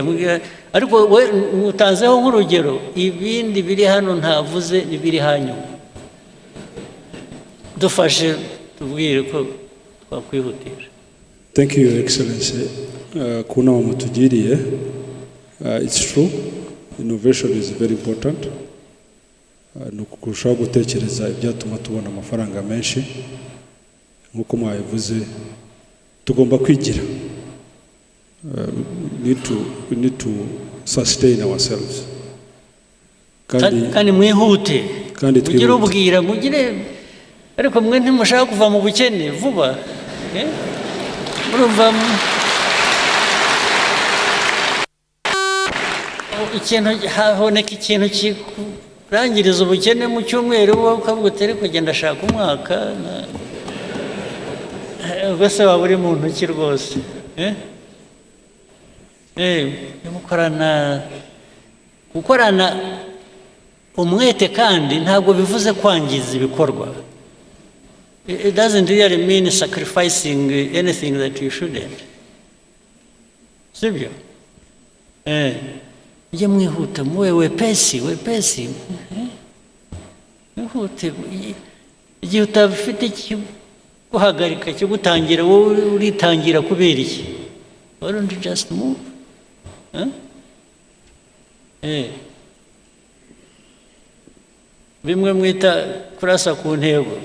Ariko we utanzeho nk'urugero, ibindi biri hano ntavuze n'ibiri hanyuma. Dufashe tubwire ko twakwihutisha. Thank you, Your Excellency. Kuna mutugiriye, it's true, innovation is very important. Nukurushaho gutekereza ibyatuma tubona amafaranga menshi, nk'uko mwabivuze tugomba kwigira. We need to sustain ourselves. Kandi mwihute, mugire ubwira, mugire, ariko mwe ntimushaka kuva mu bukene vuba. Murumva ikintu, haboneka ikintu kikurangiriza ubukene mu cyumweru, wowe ukavuga uti ariko genda shaka umwaka, ubwo se waba uri mu ntoki rwose. Gukorana umwete kandi ntabwo bivuze kwangiza ibikorwa. It doesn't really mean sacrificing anything that you shouldn't. Sibyo? Ujye mwihuta, muwe wepesi. Mwihute. Igihe utabifite guhagarika cyo gutangira, wowe uritangira kubera iki? Why don't you just move? Bimwe mwita kurasa ku ntego.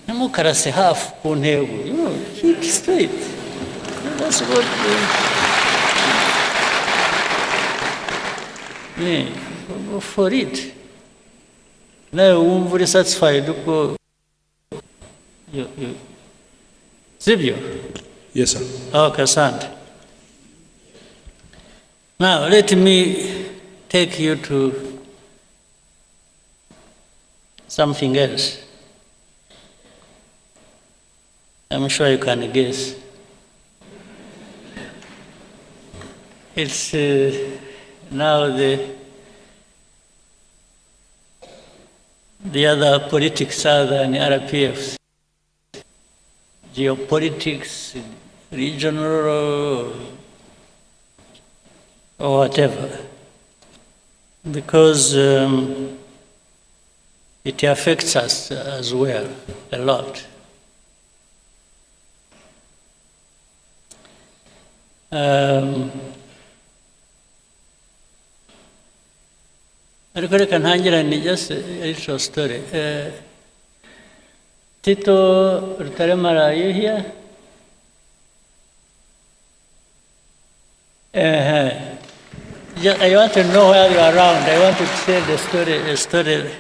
Ntimukarase hafi ku ntego. Keep straight. That's what go for it. Nawe wumva uri satisfied uko sibyo? Yes, sir. Okay, asante. Now, let me take you to something else. I'm sure you can guess. It's now the other politics other than RPFs. Geopolitics, regional or whatever, because it affects us as well a lot. Ariko reka ntangirane just a little story. Tito Rutaremara, are you here? I want to know where you are around. I want to tell the story.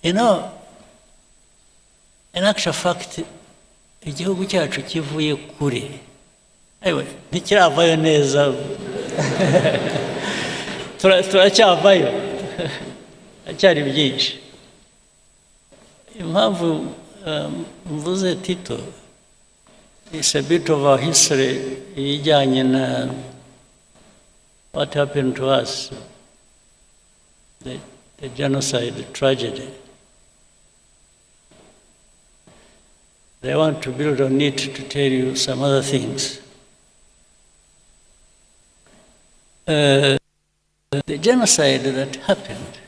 You know, in actual fact, igihugu cyacu kivuye kure. Ewe, ntikiravayo neza. Turacyavayo. Acyari byinshi. impamvu mvuze Tito, it's a bit of our history ijyanye na what happened to us, the genocide tragedy. I want to build on it to tell you some other things. The genocide that happened,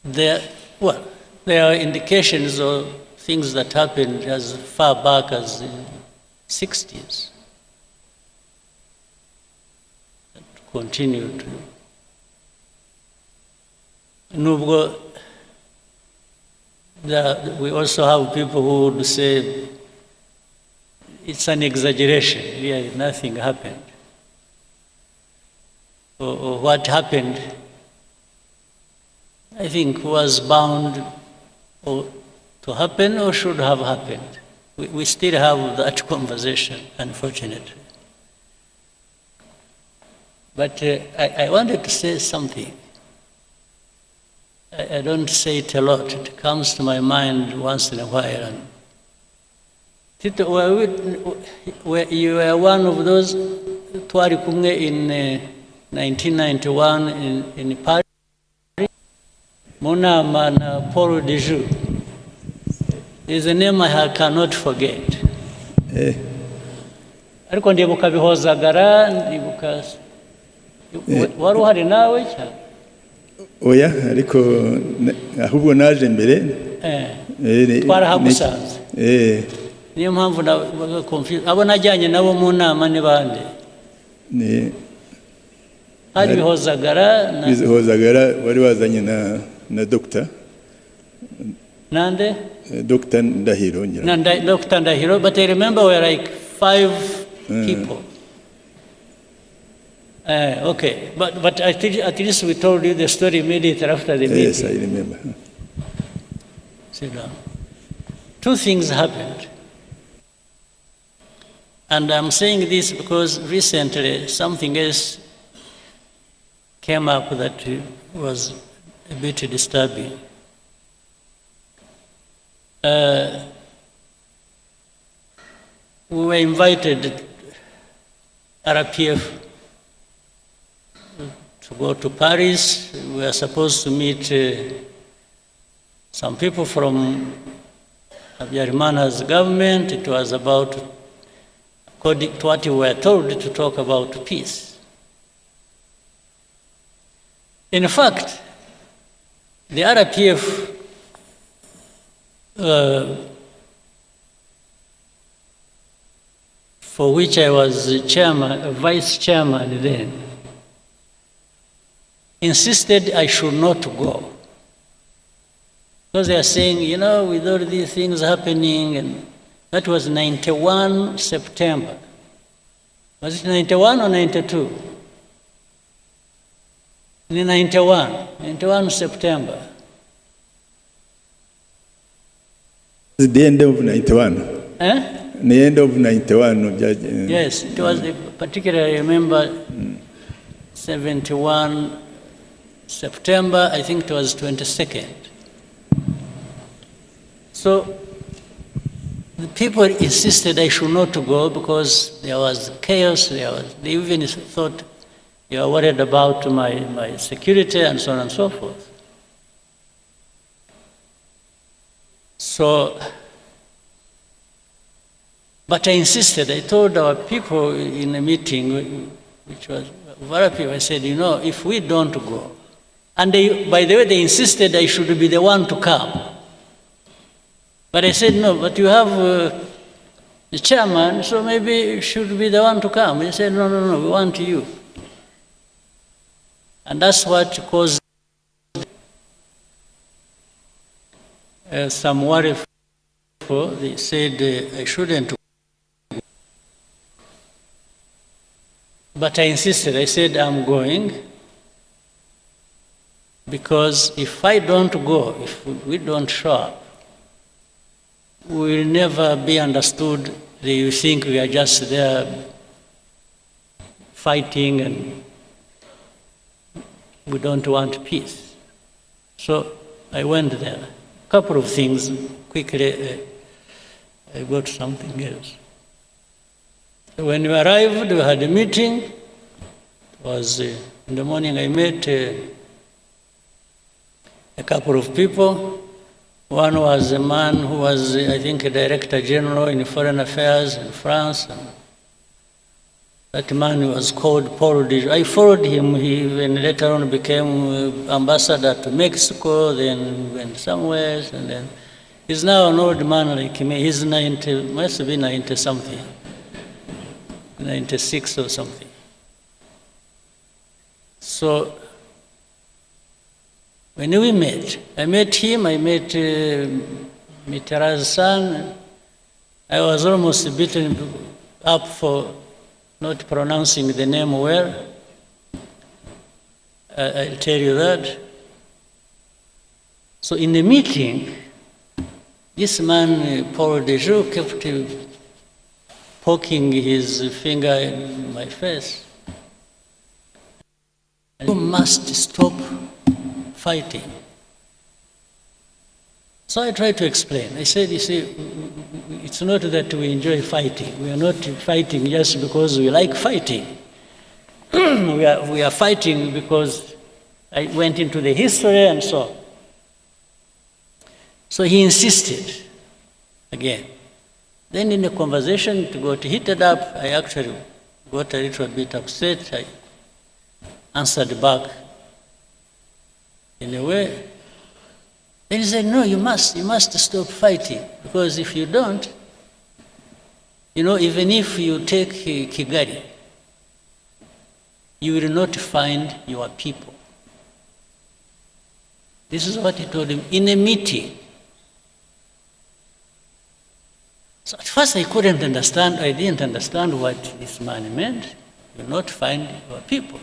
there are indications of things that happened as far back as the 60s. That continued. Nubwo, we also have people who would say it's an exaggeration, really nothing happened. Or what happened, I think, was bound to happen or should have happened. We still have that conversation, unfortunately. But I wanted to say something. I don't say it a lot. It comes to my mind once in a while. And Tito, you were one of those twari kumwe in 1991 in Paris. Munama na Paul Dejoux is a name I cannot forget. Ariko ndibuka bihozagara, ndibuka wari uhari nawe cyane. Oya, ariko ahubwo naje mbere. Twarahamusanze. Niyo mpamvu na confuse. Abo najyanye nabo mu nama ni bande? Hari bihozagara wari wazanye na doctor. Nande? Dr. Ndahiro. Dr. Ndahiro, but I remember we were like 5 people. Okay, but at least we told you the story immediately after the meeting. Yes, I remember. Sit down. 2 things happened. And I'm saying this because recently something else came up that was a bit disturbing. We were invited, RPF, to go to Paris. We were supposed to meet some people from Habyarimana's government. It was about, according to what we were told, to talk about peace. In fact, the RPF for which I was vice chairman then, insisted I should not go. Because they are saying, you know, with all these things happening, and that was 91 September. Was it 91 or 92? 91 September. It's the end of 91. The end of 91. Yes, it was particularly, I remember, 71 September, I think it was 22nd. So the people insisted I should not go because there was chaos. They even thought they were worried about my security and so on and so forth. So, but I insisted. I told our people in a meeting, which was very people, I said, you know, if we don't go, and they, by the way, they insisted I should be the one to come. But I said, no, but you have the chairman, so maybe you should be the one to come. They said, no, we want you. And that's what caused some worry. They said I shouldn't go. But I insisted. I said, I'm going. Because if I don't go, if we don't show up, we will never be understood. They think we are just there fighting and we don't want peace. So I went there. A couple of things, quickly, I got something else. When we arrived, we had a meeting. It was in the morning. I met a couple of people. One was a man who was, I think, a director general in foreign affairs in France. And that man was called Paul de. I followed him. He even later on became ambassador to Mexico, then went somewhere, and then he's now an old man like me. He's 90, must be 90 something, 96 or something. So when we met, I met him, I met Mitterrand's son. I was almost beaten up for not pronouncing the name well. I'll tell you that. So in the meeting, this man, Paul Dejoux, kept poking his finger in my face. You must stop fighting. So I tried to explain. I said, you see, it's not that we enjoy fighting. We are not fighting just because we like fighting. we are fighting because I went into the history and so on. So he insisted again. Then in the conversation, it got heated up. I actually got a little bit upset. I answered back in a way. Then he said, no, you must stop fighting, because if you don't, even if you take Kigali, you will not find your people. This is what he told him in a meeting. So at first I couldn't understand, I didn't understand what this man meant. You will not find your people.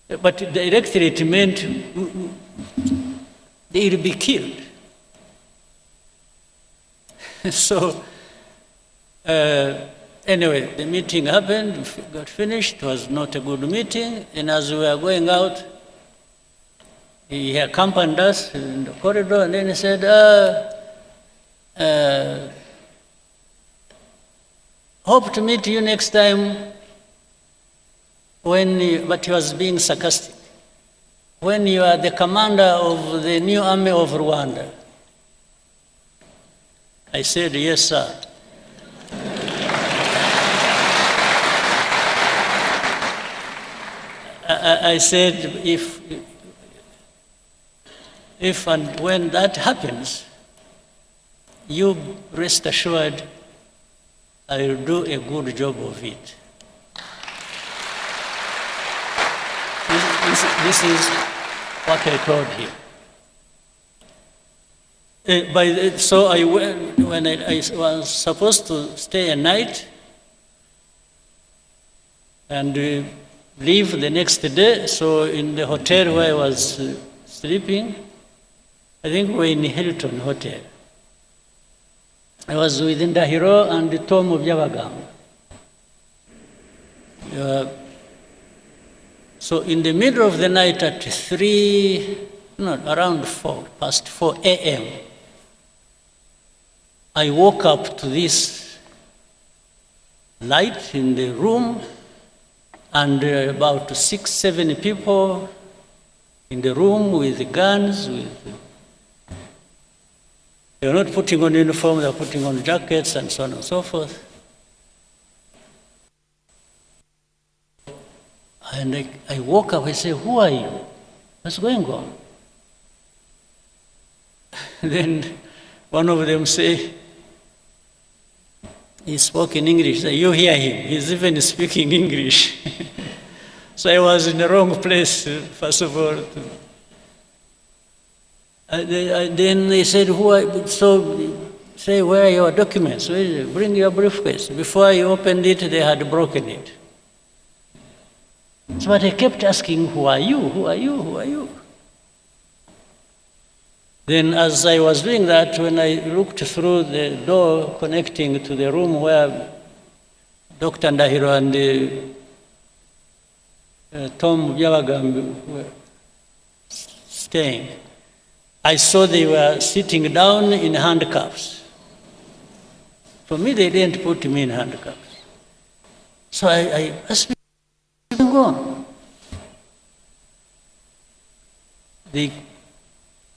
But directly it meant they will be killed. So anyway, the meeting happened, got finished. It was not a good meeting. And as we were going out, he accompanied us in the corridor, and then he said, hope to meet you next time but he was being sarcastic, when you are the commander of the new army of Rwanda. I said, yes, sir. I said, if and when that happens, you rest assured I will do a good job of it. This is what I told him. So I went, when I was supposed to stay a night and leave the next day, so in the hotel where I was sleeping, I think we were in Hilton Hotel. I was with Ndahiro and Tom Byabagamba. So in the middle of the night at around 4 a.m., I woke up to this light in the room, and about 6, 7 people in the room with guns. They were not putting on uniform, they were putting on jackets and so on and so forth. And I woke up, I said, who are you? What's going on? Then one of them said, he spoke in English. You hear him, he's even speaking English. So I was in the wrong place, first of all. Then they said, so say, where are your documents? Bring your briefcase. Before I opened it, they had broken it. So but I kept asking, who are you? Who are you? Who are you? Then as I was doing that, when I looked through the door connecting to the room where Dr. Ndahiro and Tom Byabagamba were staying, I saw they were sitting down in handcuffs. For me, they didn't put me in handcuffs. So I asked them, what's going on? They,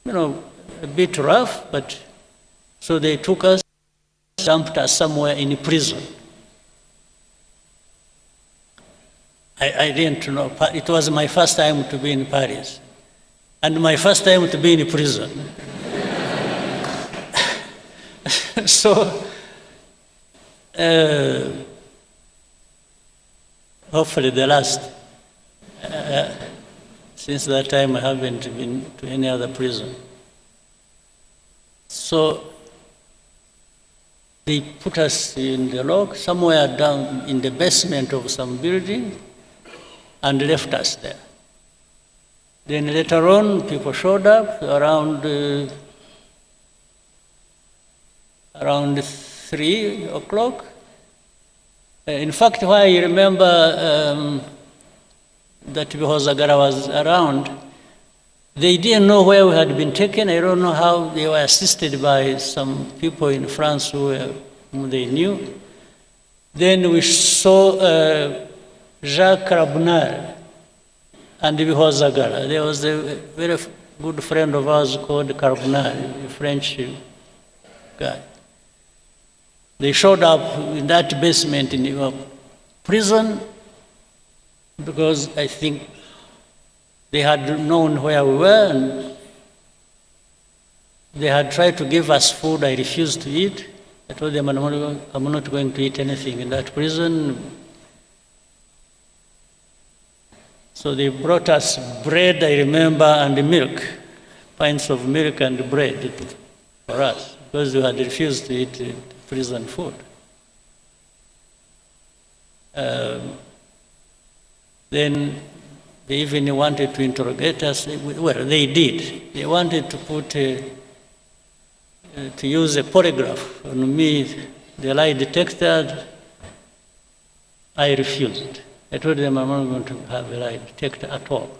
a bit rough, but so they took us, dumped us somewhere in prison. I didn't know. It was my first time to be in Paris, and my first time to be in prison. So, hopefully the last. Since that time, I haven't been to any other prison. So, they put us in the log, somewhere down in the basement of some building, and left us there. Then later on, people showed up around 3 o'clock. In fact, why I remember that Zagara was around, they didn't know where we had been taken. I don't know how. They were assisted by some people in France whom they knew. Then we saw Jacques Rabunal and Zagara. There was a very good friend of ours called Carbonal, a French guy. They showed up in that basement in our prison because I think they had known where we were and they had tried to give us food. I refused to eat. I told them I'm not going to eat anything in that prison. So they brought us bread, I remember, and milk, pints of milk and bread for us, because we had refused to eat prison food. Then they even wanted to interrogate us. Well, they did. They wanted to to use a polygraph on me, the lie detector. I refused. I told them I'm not going to have a lie detector at all.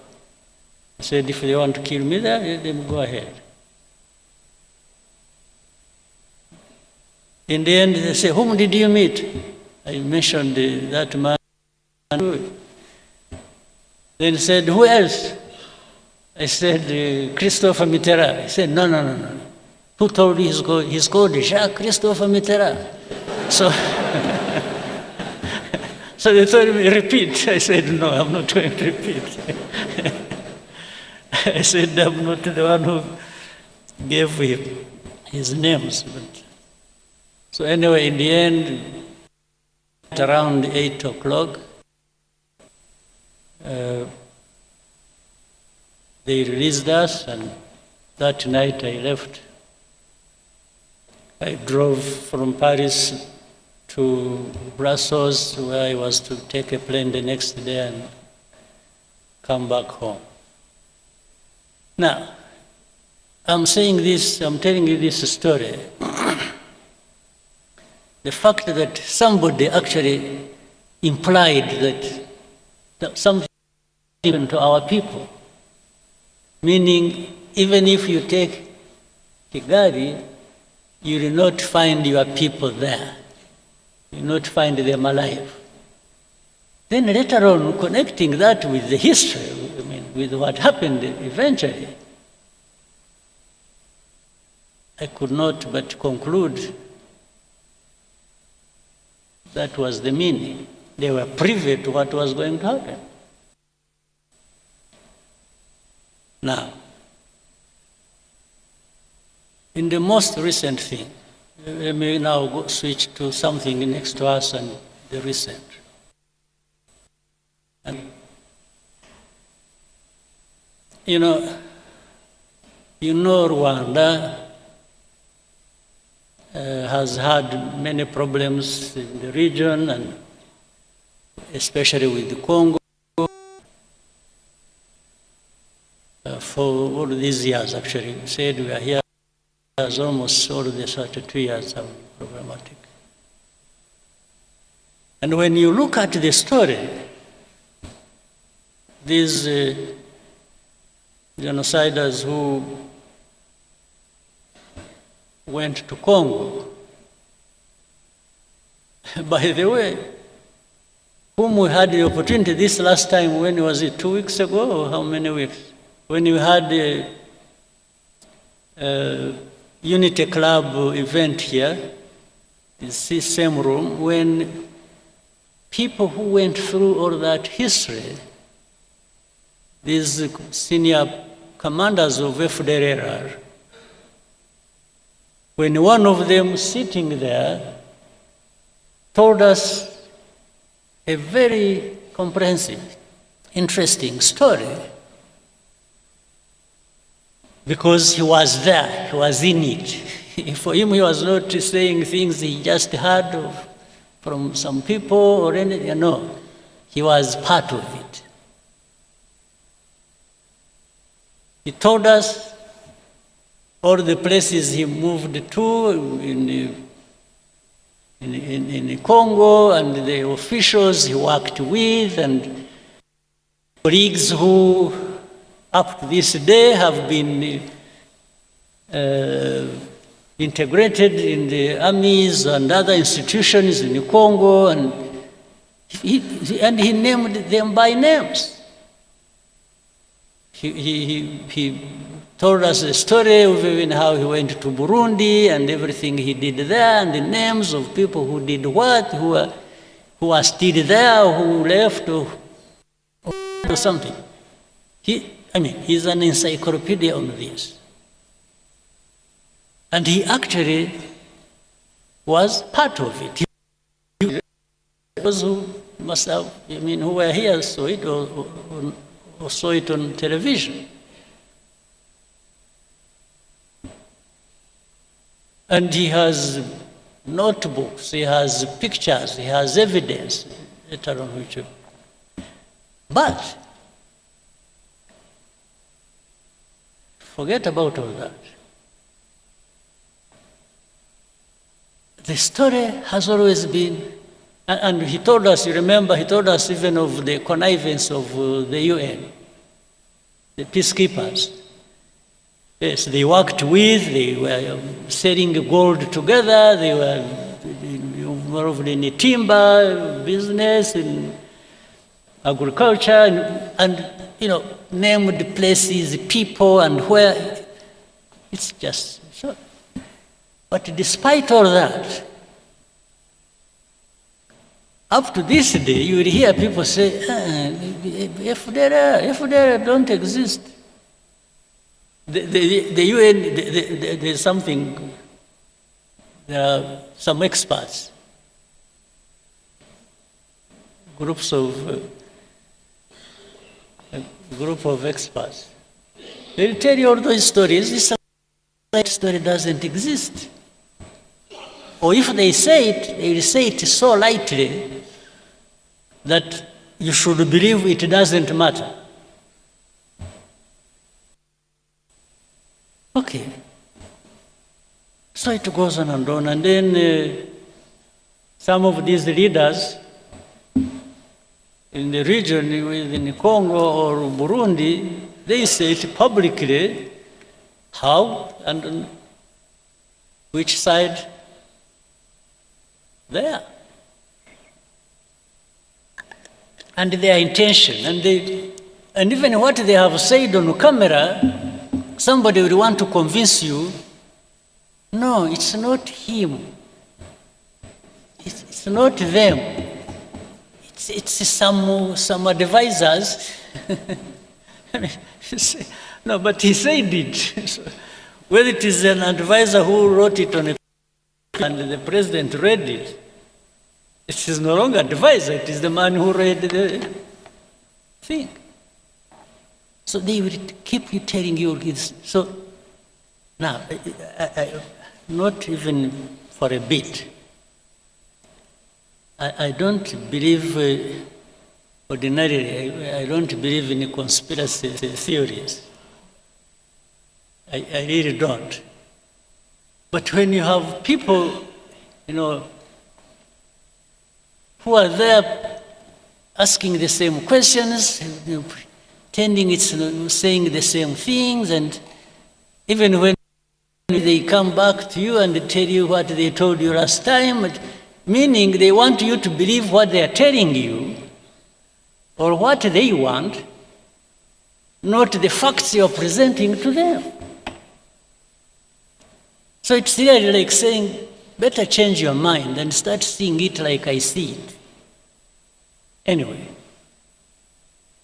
I said, if they want to kill me there, then go ahead. In the end, they said, whom did you meet? I mentioned that man. Then said, who else? I said, Christopher Mitterrand. He said, no. Who told you he's called Jacques Christopher Mitterrand? So, so they told me, repeat. I said, no, I'm not going to repeat. I said, I'm not the one who gave him his names. But. So anyway, in the end, at around 8 o'clock, they released us, and that night I left. I drove from Paris to Brussels, where I was to take a plane the next day and come back home. Now, I'm telling you this story. The fact that somebody actually implied that something happened to our people, meaning even if you take Kigali, you will not find your people there. You will not find them alive. Then later on, connecting that with the history, with what happened eventually, I could not but conclude that was the meaning. They were privy to what was going to happen. Now, in the most recent thing, let me now switch to something next to us and the recent. And, you know Rwanda has had many problems in the region, and especially with the Congo, for all these years. Actually, we said we are here as almost all the 32 years have been problematic. And when you look at the story, these genociders who went to Congo. By the way, whom we had the opportunity this last time, when was it, 2 weeks ago, or how many weeks? When we had a Unity Club event here, this same room, when people who went through all that history, these senior commanders of FDLR, when one of them sitting there told us a very comprehensive, interesting story, because he was there, he was in it. For him, he was not saying things he just heard from some people or anything, no. He was part of it. He told us all the places he moved to in Congo, and the officials he worked with, and colleagues who up to this day have been integrated in the armies and other institutions in Congo, and he named them by names. He told us the story of even how he went to Burundi and everything he did there, and the names of people who did what, who are still there, who left, or something. He's an encyclopedia on this. And he actually was part of it. Those who must have, who were here saw it or saw it on television. And he has notebooks, he has pictures, he has evidence, later on which. But forget about all that. The story has always been, and he told us, you remember, he told us even of the connivance of the UN, the peacekeepers. Yes, they worked with, they were selling gold together, they were involved in the timber business, in agriculture, and named places, people, and where. It's just so. But despite all that, up to this day, you will hear people say, FDLR don't exist. The UN, there's something, there are some experts, group of experts. They'll tell you all those stories. This story doesn't exist. Or if they say it, they will say it so lightly that you should believe it doesn't matter. Okay. So it goes on, and then some of these leaders in the region, in Congo or Burundi, they say it publicly how and on which side they are. And their intention, and even what they have said on camera, somebody will want to convince you, no, it's not him. It's not them. It's some advisors. No, but he said it. Whether it is an advisor who wrote it on a paper and the president read it, it is no longer advisor, it is the man who read the thing. So they will keep you telling you this. So now, not even for a bit, I don't believe, ordinarily, I don't believe in conspiracy theories. I really don't. But when you have people, who are there asking the same questions, pretending it's saying the same things, and even when they come back to you and tell you what they told you last time, meaning they want you to believe what they are telling you or what they want, not the facts you are presenting to them. So it's really like saying, better change your mind and start seeing it like I see it. Anyway,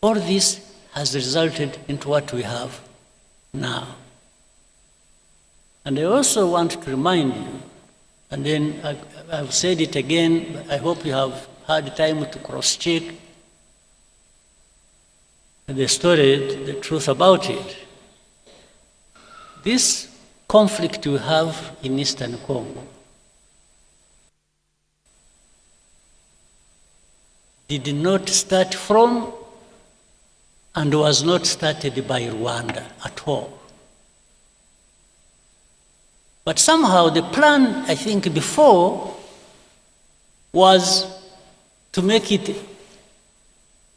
all this has resulted into what we have now. And I also want to remind you, and then I've said it again, but I hope you have had time to cross-check the story, the truth about it. This conflict we have in Eastern Congo did not start from and was not started by Rwanda at all. But somehow the plan, I think, before was to make it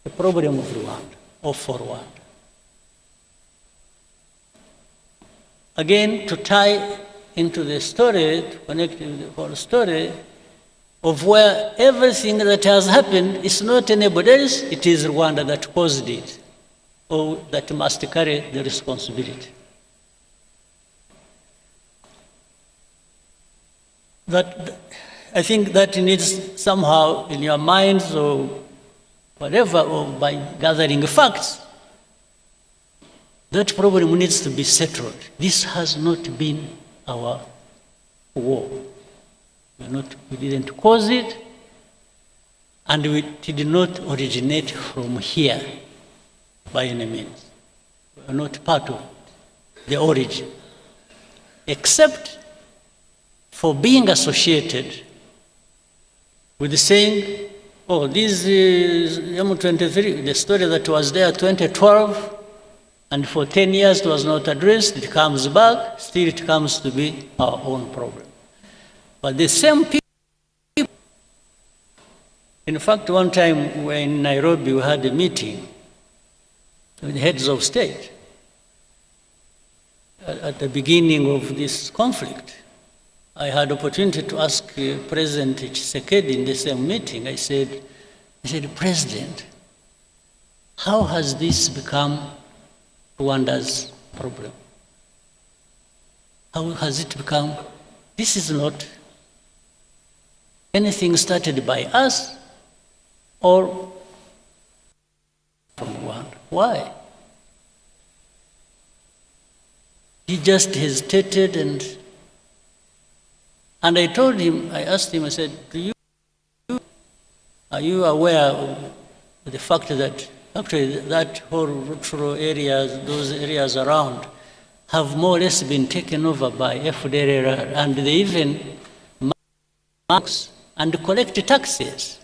a problem of Rwanda or for Rwanda. Again, to tie into the story, to connect with the whole story of where everything that has happened is not anybody else, it is Rwanda that caused it, or that must carry the responsibility. That, I think that needs somehow in your minds or whatever, or by gathering facts, that problem needs to be settled. This has not been our war. We didn't cause it, and it did not originate from here by any means. We are not part of the origin, except for being associated with the saying, oh, this is M23, the story that was there 2012, and for 10 years it was not addressed, it comes back, still it comes to be our own problem. But the same people, in fact, one time we were in Nairobi, we had a meeting with heads of state at the beginning of this conflict. I had opportunity to ask President Tshisekedi in the same meeting. I said, President, how has this become Rwanda's problem? How has it become? This is not anything started by us or from Rwanda. Why? He just hesitated, and I told him, I asked him, I said, are you aware of the fact that actually that whole rural areas, those areas around, have more or less been taken over by FDLR, and they even marks and collect taxes?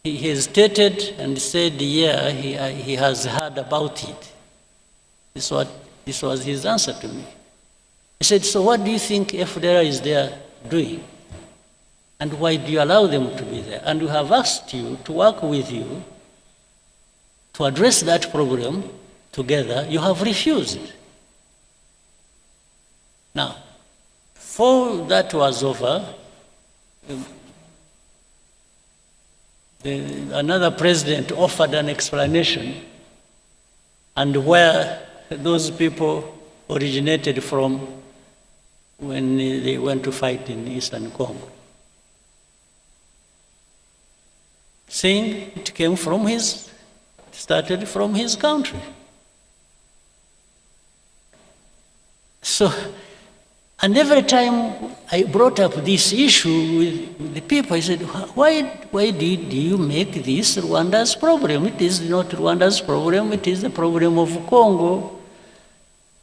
He hesitated and said, yeah, he has heard about it. This was his answer to me. He said, so what do you think FDLR is there doing? And why do you allow them to be there? And we have asked you to work with you to address that problem together. You have refused. Now, before that was over, another president offered an explanation, and where those people originated from when they went to fight in Eastern Congo, saying it came from started from his country. So, and every time I brought up this issue with the people, I said, why did you make this Rwanda's problem? It is not Rwanda's problem, it is the problem of Congo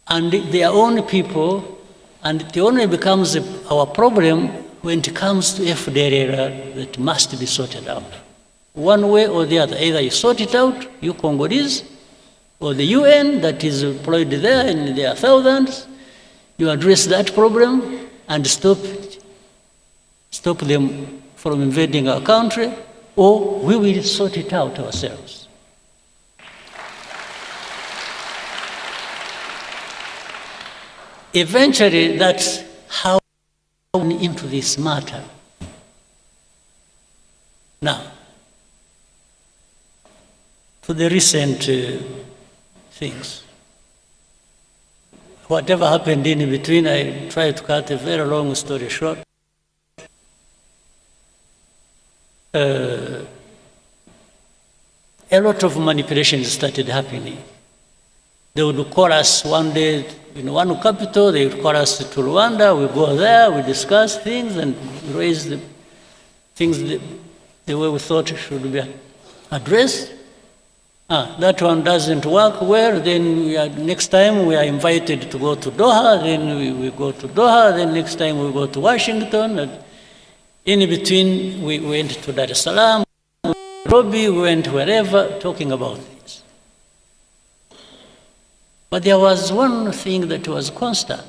and their own people, and it only becomes our problem when it comes to FDLR that must be sorted out. One way or the other, either you sort it out, you Congolese, or the UN that is employed there, and there are thousands, you address that problem and stop them from invading our country, or we will sort it out ourselves. eventually that's how we went into this matter. Now, to the recent things. Whatever happened in between, I try to cut a very long story short. A lot of manipulations started happening. They would call us one day in one capital, they would call us to Rwanda, we go there, we discuss things and raise the things the way we thought should be addressed. That one doesn't work well, then next time we are invited to go to Doha, then we go to Doha, then next time we go to Washington. And in between, we went to Dar es Salaam, Nairobi, we went wherever, talking about this. But there was one thing that was constant.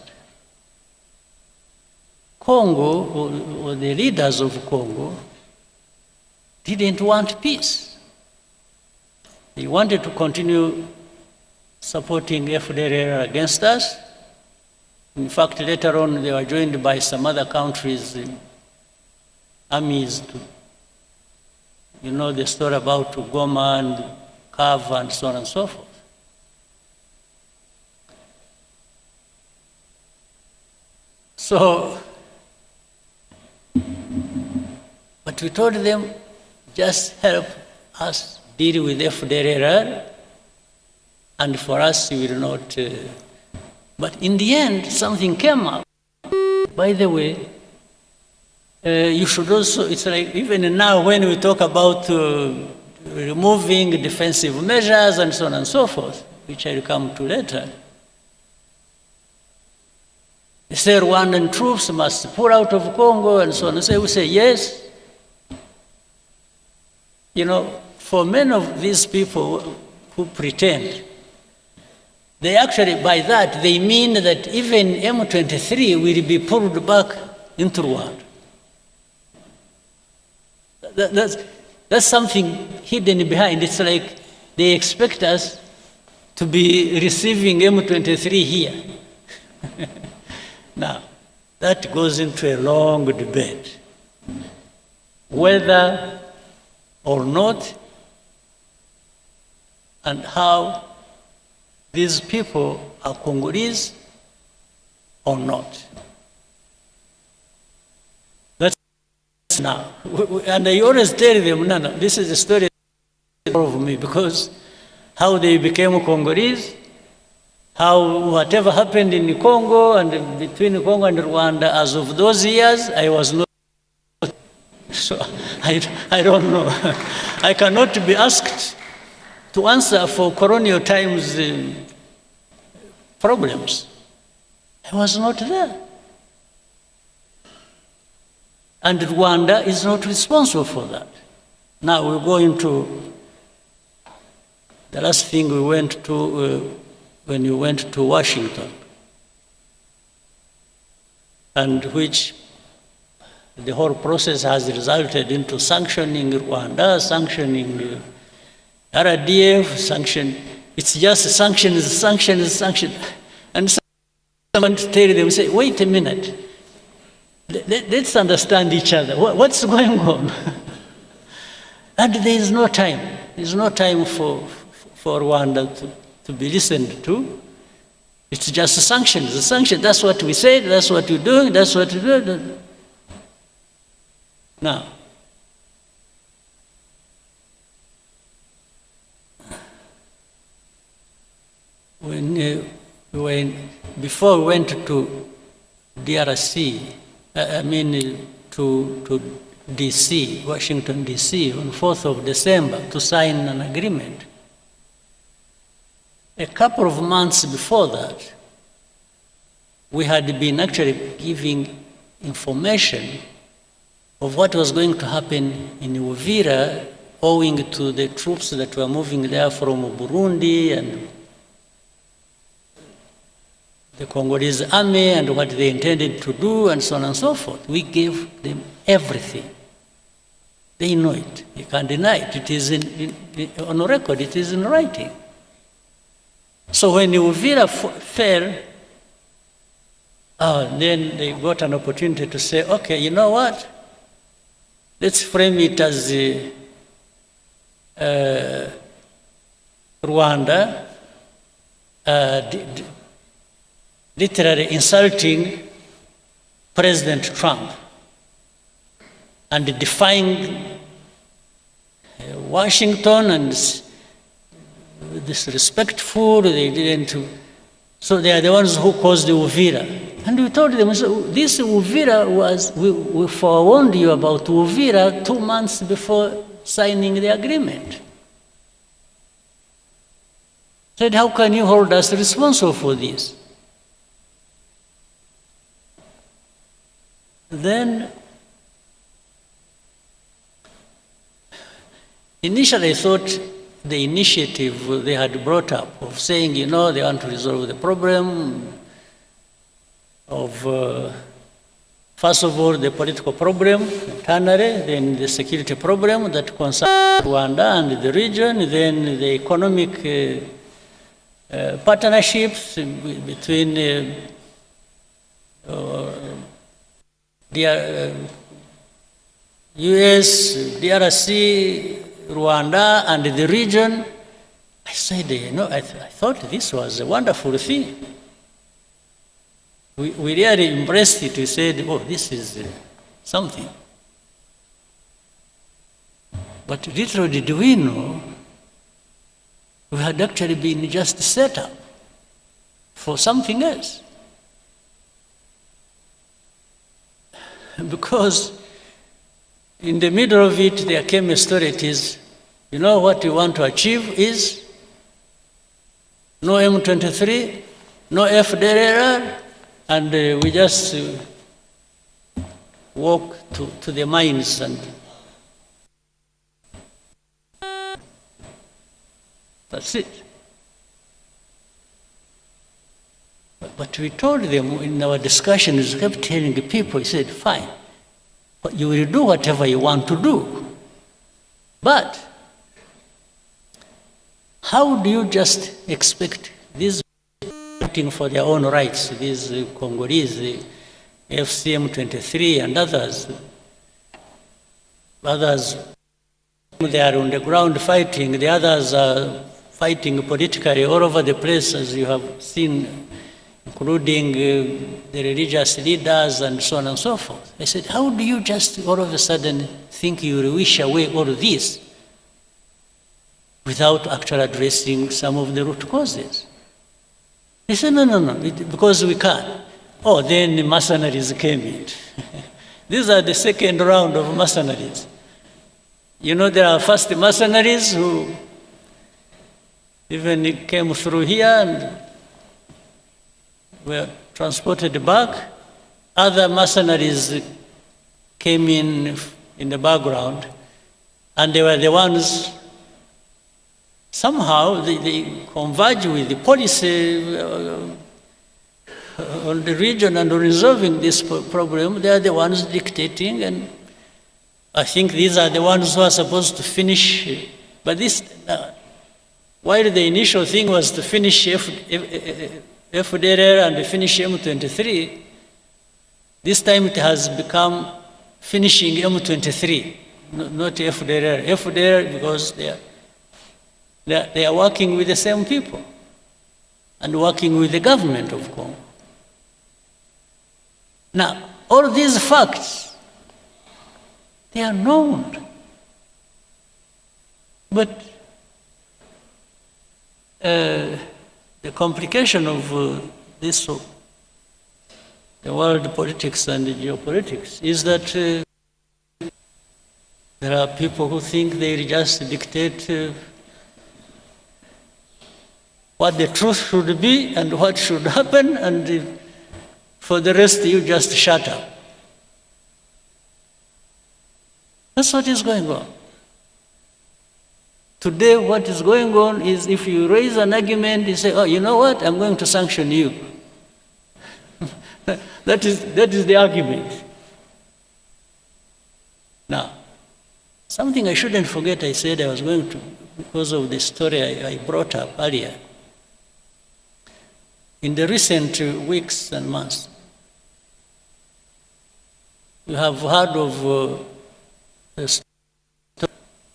Congo, or the leaders of Congo, didn't want peace. They wanted to continue supporting FDLR against us. In fact, later on, they were joined by some other countries' armies. You know the story about Goma and Kava and so on and so forth. So, but we told them, just help us deal with FDLR, and for us, we will not. But in the end, something came up. By the way, you should also, it's like even now when we talk about removing defensive measures and so on and so forth, which I'll come to later, they say Rwandan troops must pull out of Congo and so on. And so we say yes. You know, for many of these people who pretend, they actually, by that, they mean that even M23 will be pulled back into Rwanda. That's something hidden behind. It's like they expect us to be receiving M23 here. Now, that goes into a long debate. Whether or not, and how these people are Congolese or not. That's now. And I always tell them, no, this is a story of me, because how they became Congolese, how whatever happened in Congo and between Congo and Rwanda, as of those years, I was not. So I don't know. I cannot be asked to answer for colonial times problems. I was not there. And Rwanda is not responsible for that. Now we're going to the last thing we went to when we went to Washington, and which the whole process has resulted into sanctioning Rwanda, sanctioning RDF, sanction. It's just sanctions, sanctions, sanctions. And someone tell them, say, wait a minute, let's understand each other. What's going on? And there is no time. There's no time for Rwanda to be listened to. It's just sanctions. The sanctions, that's what we said, that's what we're doing, that's what we're doing. Now, before we went to DRC, to DC, Washington, DC, on 4th of December to sign an agreement. A couple of months before that, we had been actually giving information of what was going to happen in Uvira, owing to the troops that were moving there from Burundi and the Congolese army and what they intended to do and so on and so forth. We gave them everything. They know it. You can't deny it. It is on record. It is in writing. So when Uvira fell, Then they got an opportunity to say, okay, you know what? Let's frame it as Rwanda literally insulting President Trump and defying Washington and disrespectful. They didn't. So they are the ones who caused the Uvira. And we told them, so this Uvira was, we forewarned you about Uvira 2 months before signing the agreement. Said, how can you hold us responsible for this? Then, initially I thought the initiative they had brought up of saying, you know, they want to resolve the problem of, first of all, the political problem internally, then the security problem that concerns Rwanda and the region, then the economic partnerships between the US, DRC, Rwanda, and the region. I said, you know, I thought this was a wonderful thing. We really embraced it. We said, oh, this is something. But little did we know, we had actually been just set up for something else. Because in the middle of it, there came a story. It is, you know what we want to achieve is no M23, no FDLR, and we just walk to the mines and that's it. But we told them in our discussions, we kept telling the people, we said, fine, but you will do whatever you want to do. But how do you just expect these fighting for their own rights, these Congolese, the FCM 23 and others, they are on the ground fighting, the others are fighting politically all over the place, as you have seen, including the religious leaders and so on and so forth. I said, how do you just all of a sudden think you will wish away all of this without actually addressing some of the root causes? He said, no, because we can't. Oh, then the mercenaries came in. These are the second round of mercenaries. You know, there are first mercenaries who even came through here and were transported back. Other mercenaries came in the background, and they were the ones, somehow they converge with the policy on the region and on resolving this problem. They are the ones dictating, and I think these are the ones who are supposed to finish. But this, while the initial thing was to finish FDLR and finish M23, this time it has become finishing M23, not FDLR. FDLR because they are working with the same people and working with the government of Congo. Now, all these facts, they are known. But the complication of this, the world politics and the geopolitics, is that there are people who think they just dictate what the truth should be and what should happen, and for the rest you just shut up. That's what is going on. Today, what is going on is if you raise an argument, you say, oh, you know what, I'm going to sanction you. that is the argument. Now, something I shouldn't forget, I said I was going to, because of the story I brought up earlier. In the recent weeks and months, You have heard of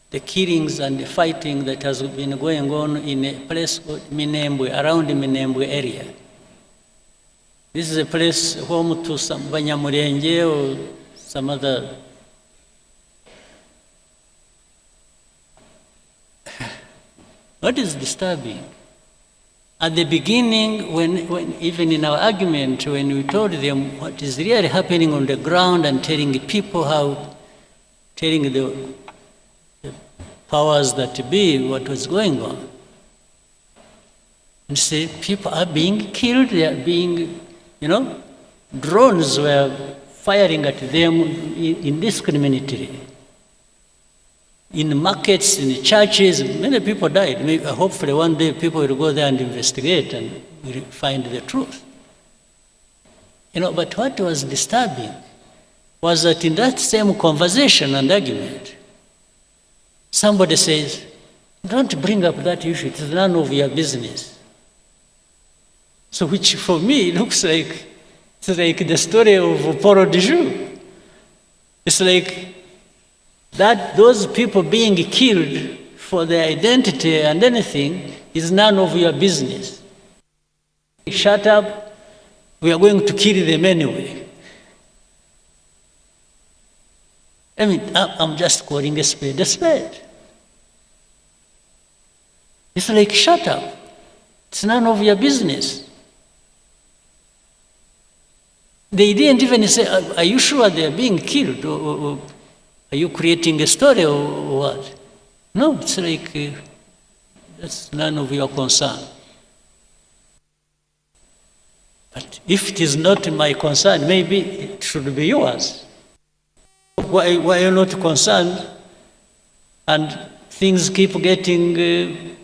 the killings and the fighting that has been going on in a place called Minembwe, around the Minembwe area. This is a place home to some Banyamulenge or some other. What is disturbing? At the beginning, when even in our argument, when we told them what is really happening on the ground and telling people how, telling the powers that be what was going on, and say people are being killed, they are being, drones were firing at them indiscriminately. In markets, in churches, many people died. Maybe, hopefully one day people will go there and investigate and will find the truth. But what was disturbing was that in that same conversation and argument, somebody says, don't bring up that issue, it is none of your business. So which for me looks like, it's like the story of Paul de Joux. It's like that those people being killed for their identity and anything is none of your business. Shut up, we are going to kill them anyway. I mean, I'm just calling a spade a spade. It's like, shut up, it's none of your business. They didn't even say, are you sure they are being killed? Or are you creating a story or what? No, it's like, that's none of your concern. But if it is not my concern, maybe it should be yours. Why are you not concerned? And things keep getting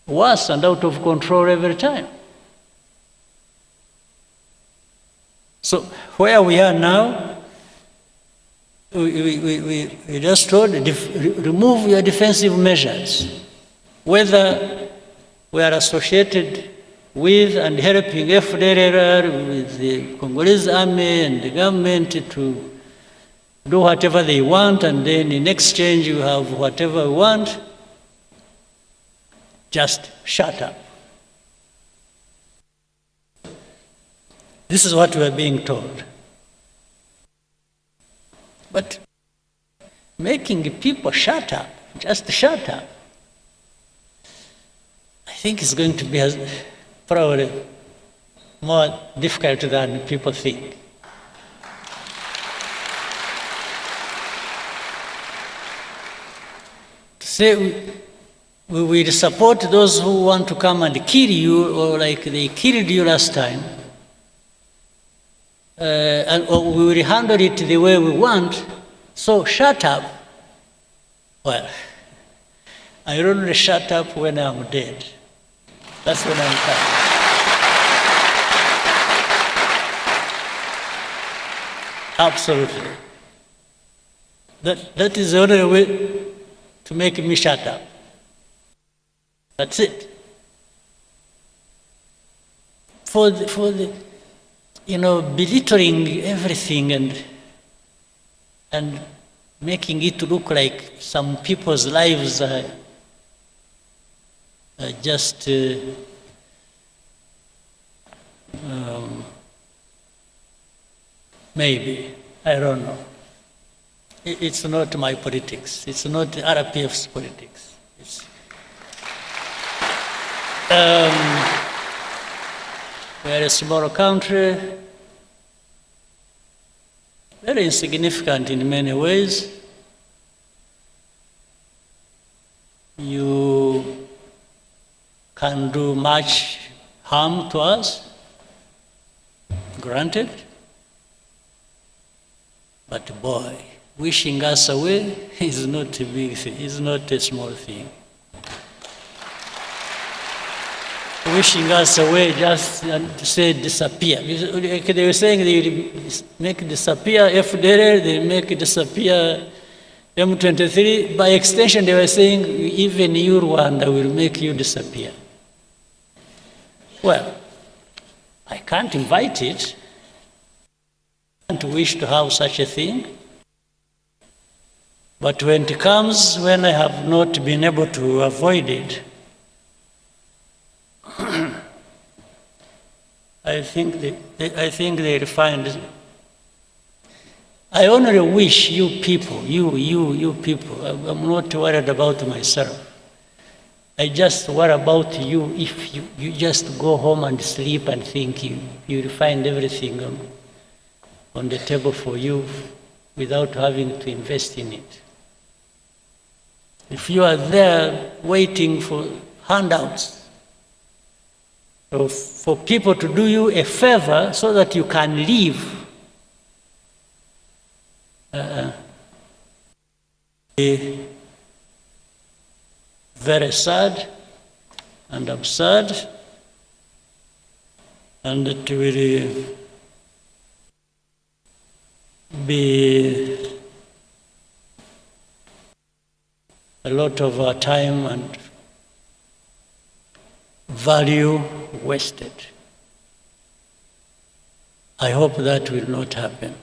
worse and out of control every time. So where we are now, we just told, remove your defensive measures. Whether we are associated with and helping FDLR, with the Congolese army and the government to do whatever they want, and then in exchange you have whatever you want, just shut up. This is what we are being told. But making people shut up, just shut up, I think it's going to be probably more difficult than people think. To say we will support those who want to come and kill you, or like they killed you last time, or we will handle it the way we want, so shut up. Well, I only shut up when I'm dead. That's when I'm coming. Absolutely. That is the only way to make me shut up. That's it. For the belittling everything and making it look like some people's lives are just maybe, I don't know. It's not my politics. It's not RPF's politics. We are a small country, very insignificant in many ways. You can do much harm to us, granted, but boy, wishing us away is not a big thing, is not a small thing. Wishing us away just to say disappear. They were saying they will make disappear FDLR, they make disappear M23. By extension, they were saying even you, Rwanda, will make you disappear. Well, I can't invite it. don't wish to have such a thing. But when it comes, when I have not been able to avoid it, I think they'll find. I only wish you people, you people, I'm not worried about myself. I just worry about you if you just go home and sleep and think you'll find everything on the table for you without having to invest in it. If you are there waiting for handouts, or for people to do you a favor so that you can live, very sad and absurd, and it will be a lot of our time and value wasted. I hope that will not happen.